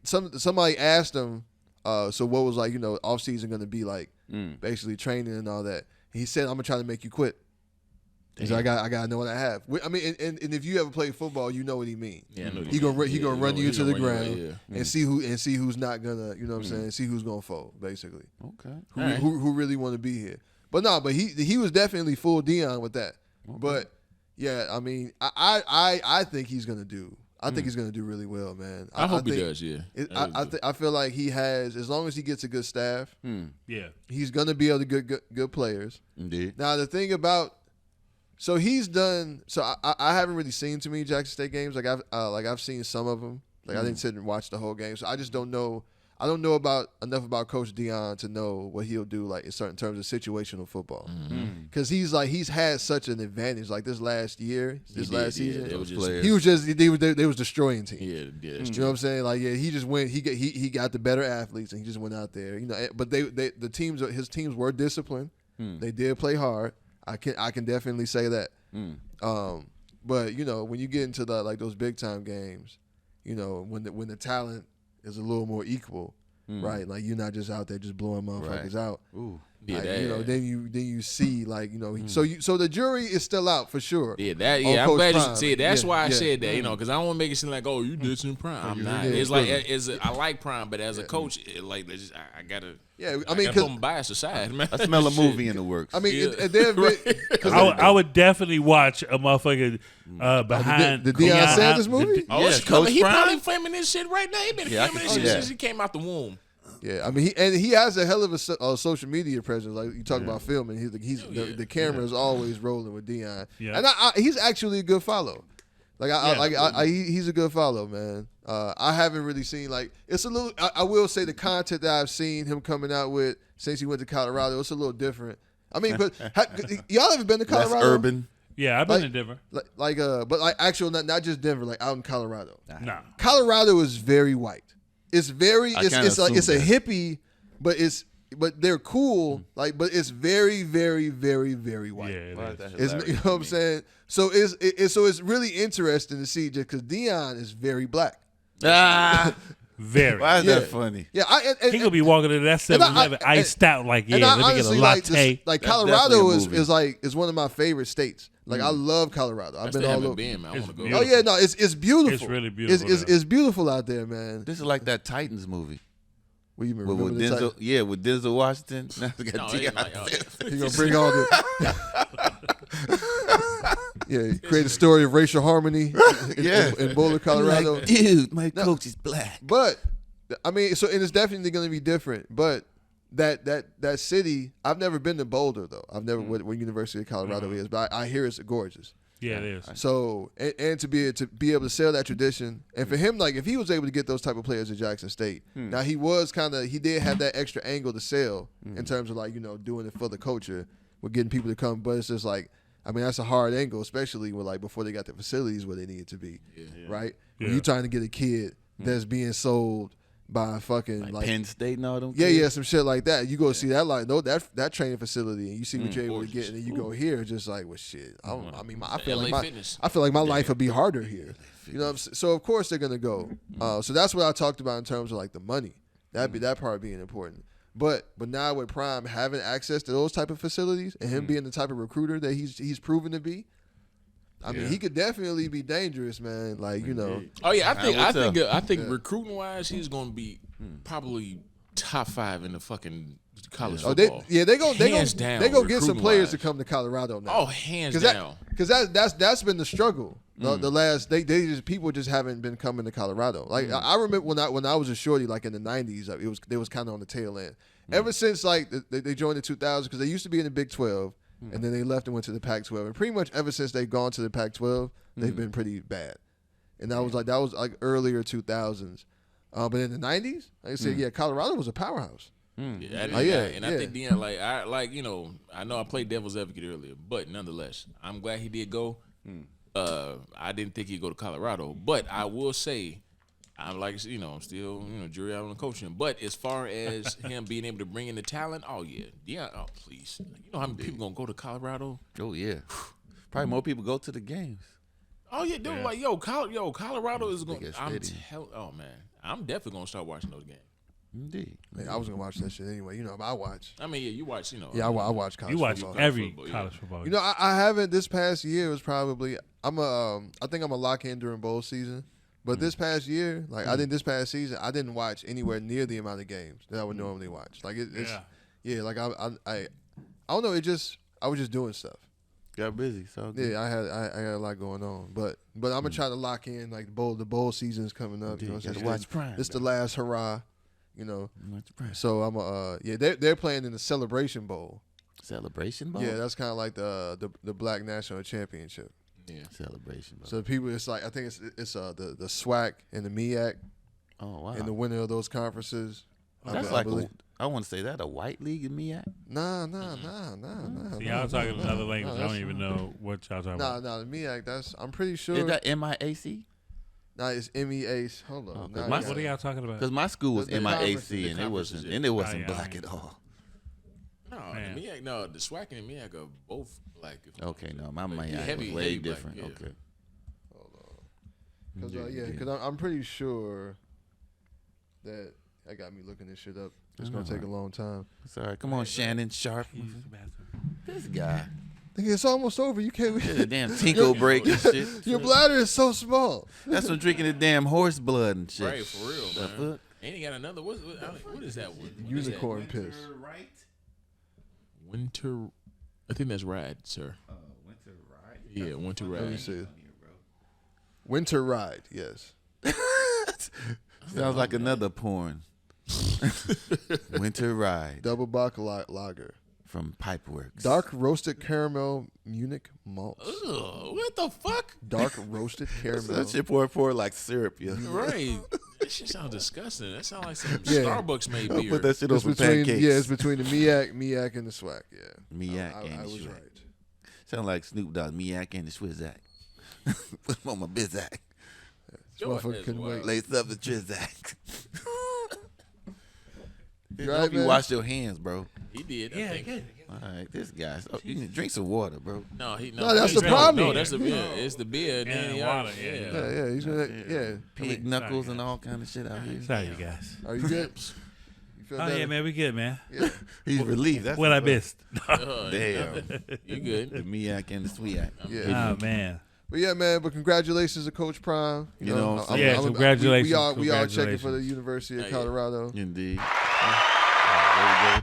somebody asked him, so what was, like, you know, offseason going to be like, basically training and all that. He said, I'm going to try to make you quit. He's like, I got to know what I have. I mean, and if you ever played football, you know what he means. Yeah, I know He gonna run you into the ground yeah. and see who's not gonna, you know what I'm saying, see who's gonna fold, basically. Okay. Who really want to be here. But he was definitely full Dion with that. Okay. But yeah, I mean, I think he's gonna do. I think he's gonna do really well, man. I hope he does. Yeah, I feel like he has, as long as he gets a good staff. Yeah, he's gonna be able to get good players. Indeed. Now the thing about, so he's done. So I haven't really seen too many Jackson State games. Like I've seen some of them. Like I didn't sit and watch the whole game. So I just don't know. I don't know enough about Coach Dion to know what he'll do, like in certain terms of situational football. Because he's had such an advantage. Like this last season, they was destroying teams. Yeah, you know what I'm saying? Like he just went. He got the better athletes and he just went out there. You know, but his teams were disciplined. They did play hard. I can definitely say that. But you know, when you get into those big time games, you know, when the talent is a little more equal, right? Like you're not just out there just blowing motherfuckers out. Ooh. Yeah, like, you know, then you see, like, you know, so the jury is still out for sure. Yeah, I'm glad you see it. That's why I said that, you know, because I don't want to make it seem like, oh, you did some Prime. I'm not. It's like I like Prime, but as a coach, I gotta. Yeah, I mean, put my bias aside, man. I smell a movie in the works. I mean, I would definitely watch a motherfucker behind the Dion Sanders movie. It's coming. He probably filming this shit right now. He been filming this shit since he came out the womb. Yeah, I mean, he has a hell of a social media presence. Like you talk about filming, the camera is always rolling with Dion, and he's actually a good follow. He's a good follow, man. I haven't really seen it's a little. I will say the content that I've seen him coming out with since he went to Colorado, it's a little different. I mean, but y'all ever been to Colorado? Less urban. Yeah, I've been to Denver. But actual, not just Denver, like out in Colorado. No. Colorado is very white. It's very, it's like, it's a hippie, but they're cool, but it's very, very, very, very white. Yeah, you know what I'm saying? So it's really interesting to see just because Dion is very black. Very. Why is that funny? Yeah, he could be walking into that 7-Eleven iced out let me get a latte. Colorado is one of my favorite states. Like I love Colorado. I've been all over. Man. I want to go. Oh yeah, no, it's beautiful. It's really beautiful. It's beautiful out there, man. This is like that Titans movie. What do you mean? With Denzel, with Denzel Washington. Now we got He's gonna bring all the. Create a story of racial harmony in Boulder, Colorado. Like, dude, my coach is black. But I mean, and it's definitely going to be different. But that city, I've never been to Boulder though. I've never where University of Colorado is, but I hear it's gorgeous. Yeah, it is. So and to be able to sell that tradition, and for him, like if he was able to get those type of players at Jackson State, now he did have that extra angle to sell in terms of doing it for the culture, with getting people to come. But it's just like, I mean, that's a hard angle, especially with before they got the facilities where they needed to be, right? When you're trying to get a kid that's being sold by fucking Penn State and all them. Some shit like that. You go see that that training facility, and you see what you're able to get, and then you go here, just like, well, shit. I feel like my life would be harder here. You know what I'm saying? So of course they're gonna go. So that's what I talked about in terms of the money. That part being important. But now with Prime having access to those type of facilities and him being the type of recruiter that he's proven to be, I mean, he could definitely be dangerous, man. Oh yeah, I think recruiting wise, he's gonna be probably top 5 in the fucking college football. They go get some players to come to Colorado now. Oh, hands down. Because that's been the struggle. The last people just haven't been coming to Colorado. I remember when I was a shorty, in the '90s, they was kind of on the tail end. Ever since they joined the 2000s, because they used to be in the Big 12. And then they left and went to the Pac-12. And pretty much ever since they've gone to the Pac-12, they've been pretty bad. And that was earlier 2000s. But in the 90s, like I said, Colorado was a powerhouse. I think Dion, I know I played devil's advocate earlier, but nonetheless, I'm glad he did go. I didn't think he'd go to Colorado, but I will say, I'm still, jury out on the coaching. But as far as him being able to bring in the talent, please. You know how many people gonna go to Colorado? Oh yeah, probably more people go to the games. Oh yeah, dude. Colorado is going. I'm definitely gonna start watching those games. Indeed. Man, I was gonna watch that shit anyway. I watch. I mean, you watch. Yeah, I watch college. You watch football. every college football. I haven't this past year. It was probably I think I'm a lock in during bowl season. But this past year, this past season, I didn't watch anywhere near the amount of games that I would normally watch. I don't know. I was just doing stuff. Got busy, so good. Yeah, I had a lot going on. But I'm gonna try to lock in the bowl season's coming up. You got to watch Prime. It's the last hurrah. So I'm they're playing in the Celebration Bowl. Celebration Bowl. Yeah, that's kind of like the Black National Championship. Yeah, Celebration Bowl. So people, I think it's the SWAC and the MEAC. Oh wow! And the winner of those conferences. That's I want to say that a white league in MEAC. Nah. Y'all talking another language. I don't even know what y'all talking about. Nah, the MEAC. I'm pretty sure. Is that MIAC? Nah, it's MEAC. Hold on. What are y'all talking about? Because my school was MIAC and it wasn't black at all. No, the SWAC and the MEAC are both black. Okay, no, my MEAC was way different. Black, okay. Hold on. Because I'm pretty sure that got me looking this shit up. It's going to take a long time. It's all right. Come on, Shannon Sharp. This guy. It's almost over. You can't. A damn tinkle break and shit. Your bladder is so small. That's from drinking the damn horse blood and shit. Right, for real, man. And he got another. What is that one? Unicorn piss. Winter. I think that's Ride, sir. Winter Ride? Yeah, Winter Ride. Let me see. Winter Ride, yes. Sounds like another porn. Winter Ride. Double Bock Lager. From Pipeworks. Dark roasted caramel Munich malt. Ugh, what the fuck? Dark roasted caramel. That shit pour like syrup, yeah. Right. That shit sounds disgusting. That sounds like some Starbucks made beer. Put that shit on some pancakes. Yeah, it's between the MEAC and the SWAC. Yeah. MEAC and I was SWAC. right. Sound like Snoop Dogg, Miak and the Swizzack. Put him on my Bizzack. Motherfucker couldn't wait. Lace up the Trizzack. You I right, hope you man? wash your hands, bro. He did. I think. good. All right, this guy. Oh, you can drink some water, bro. No, that's the he- problem. No, that's the beer. It's the beer. And then And he water, yeah. Yeah, he's gonna. Yeah. Pig knuckles and all kind of shit out here. Sorry, you guys. Are you good? You feel Oh better? yeah, man, we good, man. Yeah. He's relieved. That's What I missed? Damn. You good? The Miak and the Sweetak. Yeah. Oh man. But yeah, man. But congratulations to Coach Prime. You know what I'm saying? Yeah, congratulations. We all checking for the Congratulations. University of Yeah. Colorado. Indeed.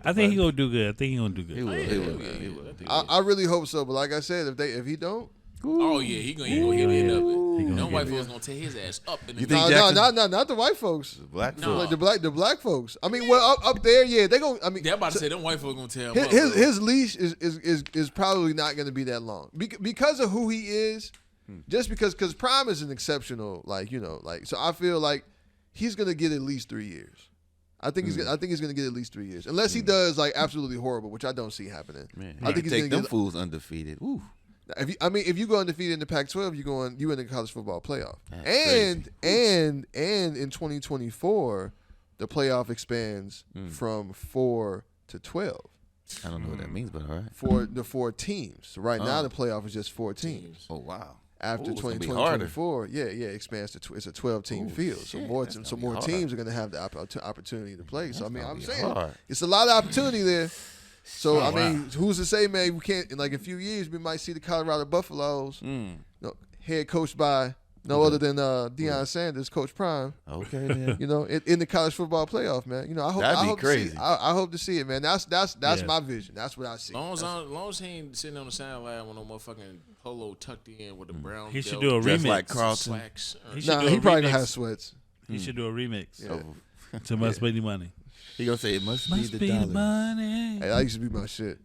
I think he gonna do good. He will. Yeah, He will. yeah, He will. I really hope so. But like I said, if he don't, Oh yeah, he gonna hit the end of it. gonna Them get white it. folks gonna take his ass up in the You think no, Jackson- not the white folks. Black No. folk. Like the black folks. I mean, well, up there, yeah, they gonna. I mean, They're about to say them white folks gonna tell him. his leash is probably not going to be that long because of who he is. Just because Prime is an exceptional, so I feel like he's going to get at least 3 years. I think he's going to get at least 3 years, unless he does like absolutely horrible, which I don't see happening. Man, I think he's take going to them get. fools undefeated. Ooh. If you go undefeated in the Pac-12, you in the college football playoff, That's and in 2024, the playoff expands from 4 to 12 I don't know what that means, but all right. for the 4 teams. So right now, the playoff is just 4 teams. Oh wow. After Ooh, it's gonna be 2024, yeah, it expands to it's a 12-team field. So shit, more that's gonna be more hard. teams are going to have the opportunity to play. So I mean, gonna I'm be saying hard. it's a lot of opportunity there. So I mean, wow. who's to say, man? We can't in like a few years we might see the Colorado Buffaloes, head coached by no other than Dion Sanders, Coach Prime. Okay then. In the college football playoff, man. I hope That'd I be hope crazy. To see it. I hope to see it, man. That's Yeah. my vision. That's what I see. Long as he ain't sitting on the sideline with no motherfucking polo tucked in with a brown. He should belt, do a Dressed remix. like Carlton. slacks. He should Nah, do a he probably gonna remix. have sweats. He should do a remix Yeah. to Must Be the Money. He gonna say it must Must be be the the dollar. money. Hey, that used to be my shit.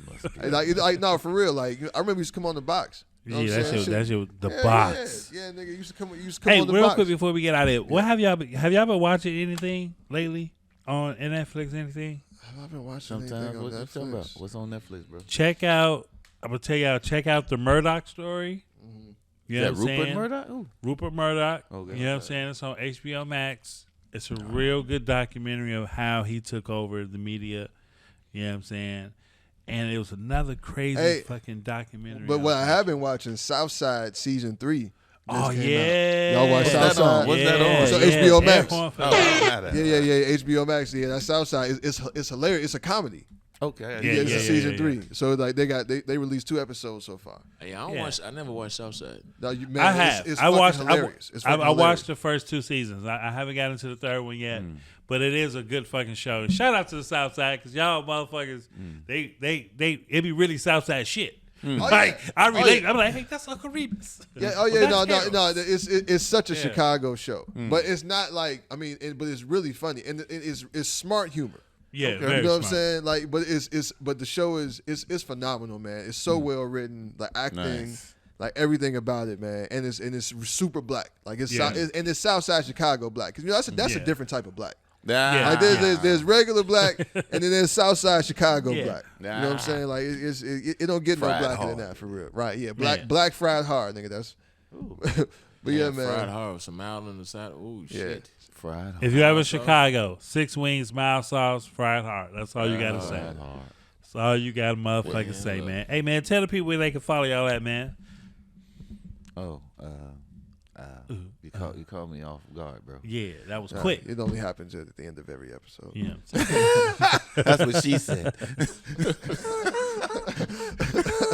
Must be. Hey, like no, for real. Like I remember he used to come on the box. You know Yeah, what I'm saying? that's your the Yeah, box. Yeah, nigga, used to come Hey, on the real box. quick before we get out of it, what have y'all been watching anything lately on Netflix? Anything? I've been watching Sometimes anything on what you talking about? Netflix. What's on Netflix, bro? Check out. I'm gonna tell y'all. Check out the Murdoch story. You know Is what that I'm Rupert saying? Murdoch? Ooh. Rupert Murdoch. Okay. You know what I'm saying? It's on HBO Max. It's a real good documentary of how he took over the media. You know what I'm saying? And it was another crazy fucking documentary. But what I have been watching, Southside season 3. Oh just came yeah. out. Y'all watch What's that Southside? on? What's that on? So HBO Max. Airborne Oh, Fest. Yeah. HBO Max. Yeah, that Southside is hilarious. It's a comedy. Okay. Yeah, It's season yeah. 3. So like they released 2 episodes so far. Hey, I never watched Southside. No, man, I have. It's I watched. fucking hilarious. It's I fucking watched hilarious. the first 2 seasons. I haven't gotten to the third one yet, but it is a good fucking show. And shout out to the South Side because y'all motherfuckers, it be really South Side shit. Like I relate. I'm like, hey, that's Uncle Remus. Yeah. Oh Well, yeah. No. that's Harold. It's such a Yeah. Chicago show, but it's not like but it's really funny and it's smart humor. Yeah, You very know what I'm smart. saying? Like, but the show is phenomenal, man. It's so well written, like acting, Nice. like everything about it, man. And it's super black, like it's Yeah. and it's Southside Chicago black, because that's a Yeah. different type of black. Yeah. Like there's regular black, and then there's Southside Chicago Yeah. black. You know what I'm saying? Like it don't get Fried no blacker hard. than that, for real. Right? Yeah, Yeah. black fried hard, nigga. That's. But yeah, Fried man. hard with some mild on the side. Oh Yeah. shit. Fried. If you ever in Chicago, 6 wings, mild sauce, fried hard. That's all you gotta say. Fried hard. That's all you gotta motherfucking say, man. Hey, man, tell the people where they can follow y'all at, man. Oh, you called me off guard, bro. Yeah, that was quick. It only happens at the end of every episode. Yeah. That's what she said.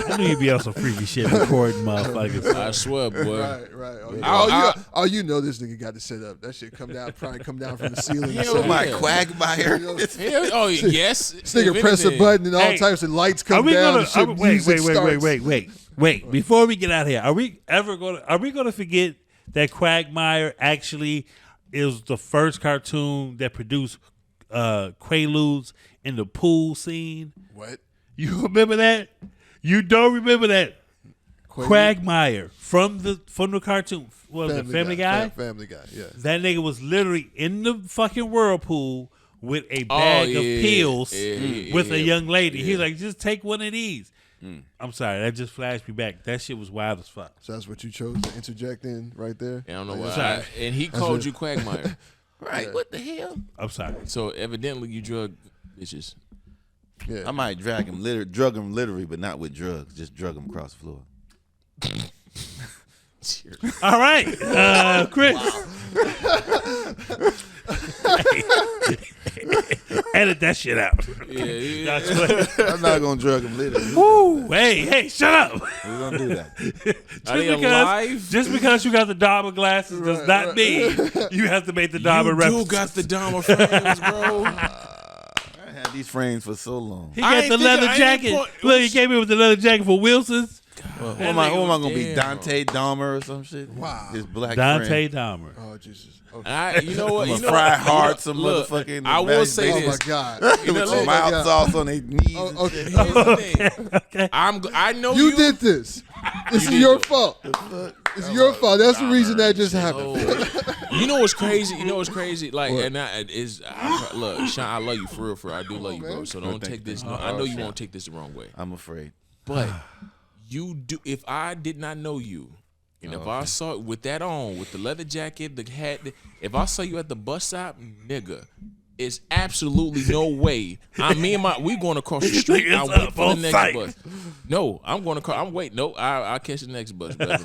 I knew you'd be on some freaky shit recording motherfuckers. I swear, boy. Right. You know this nigga got to set up. That shit probably come down from the ceiling. Hell So My yeah. quagmire. Hell, oh yes. this nigga If press a anything. button and all Hey, types of lights Are come we down. gonna and shit, wait? music starts. Wait! Before we get out of here, are we gonna forget that Quagmire actually is the first cartoon that produced Quaaludes in the pool scene? What? You remember that? You don't remember that? Quagmire from the cartoon. What was it, Family Guy? Family Guy, yeah. That nigga was literally in the fucking whirlpool with a bag of pills with a young lady. He's like, just take one of these. I'm sorry, that just flashed me back. That shit was wild as fuck. So that's what you chose to interject in right there? I don't know why. And he called you Quagmire. Right? What the hell? I'm sorry. So evidently you drug bitches. Yeah. I might drug him literally, but not with drugs. Just drug him across the floor. All right, Chris. Edit that shit out. Yeah. I'm not gonna drug him literally. Woo! Hey, shut up. We're gonna do that. Just because you got the Dahmer glasses does not mean you have to make the Dahmer reference. You got the Dahmer frames, bro. I had these frames for so long. He got the leather jacket. Look, he came in with the leather jacket for Wilson's. Who am I gonna be? Dante Dahmer or some shit? Wow. His black Dante friend. Dahmer. Oh, Jesus. Okay. You know what? I'm gonna fry hard some motherfucking. I will say Oh, this. my God. With some mild sauce on their knees. Oh, okay. Here's the thing. Okay. I know You did this. This is your fault. It's your fault. That's the reason that just happened. Oh. You know what's crazy? Like, and look, Shawn, I love you for real. I do love you, bro. So don't take this. I know you won't take this the wrong way. I'm afraid. But you do. If I did not know you, and if I saw it with that on, with the leather jacket, the hat, if I saw you at the bus stop, nigga, it's absolutely no way. We going across the street. I'm waiting for the next bus. No, I'm going to call. I'm waiting. No, I'll catch the next bus, brother.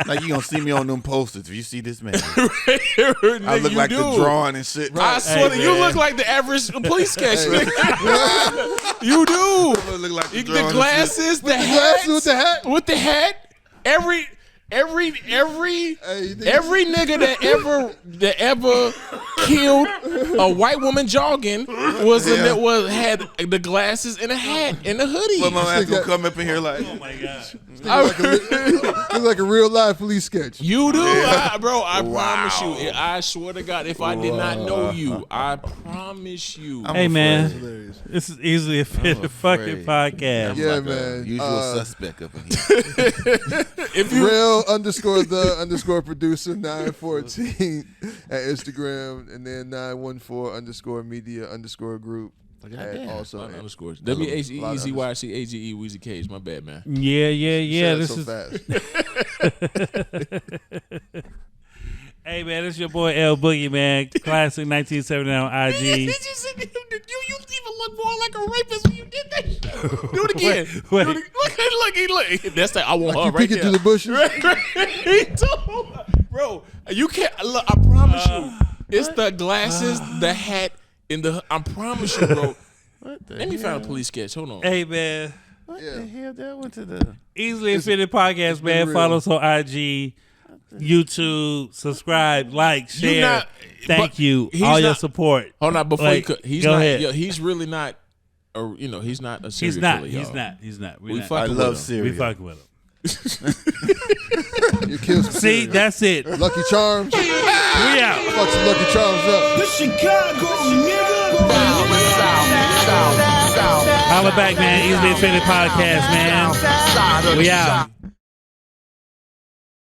Like you gonna see me on them posters if you see this man. Nigga, I look like the drawing and shit. I swear you look like the average police catch. Nigga. You do. I look like the glasses, the hat, with the hat. Every nigga that ever killed a white woman jogging had the glasses and a hat and a hoodie. But my ass gonna come up in here like, Oh my God. It's like a real live police sketch. You do, bro. I promise you. I swear to God, if I did not know you, I promise you. Hey, man. Hilarious. This is easily a fucking podcast. Yeah, like man. Usual suspect up in here. If you Rell _ producer 914 at Instagram, and then 914_media_group. Also underscores WHEEZYCAGE Weezy Cage. My bad, man. Yeah. This This so is. fast. Hey man, this is your boy L Boogie, man. Classic 1979 on IG. You even look more like a rapist when you did that shit. Do it again. Wait. Look. That's that. I want her You right peek there. through the bushes. He told, bro, you can't. Look, I promise you, it's the glasses, the hat, and the. I promise you, bro. Let me find a police sketch. Hold on. Hey man, What the hell that went to the? Easily Offended Podcast, man. real. Follow us on IG, YouTube, subscribe, like, share. Thank you. All your support. Hold on, before Like, you. He's go not. ahead. Yo, he's really not. He's not a serial He's not. killer, He's y'all. not. He's not. We We're not. fuck- I with love him. cereal. We fucking with him. You kill some See, cereal. that's it. Lucky Charms. We out. Fuck some Lucky Charms up. The Chicago nigga. Holla back, man. Easily Offended Podcast, man. We out.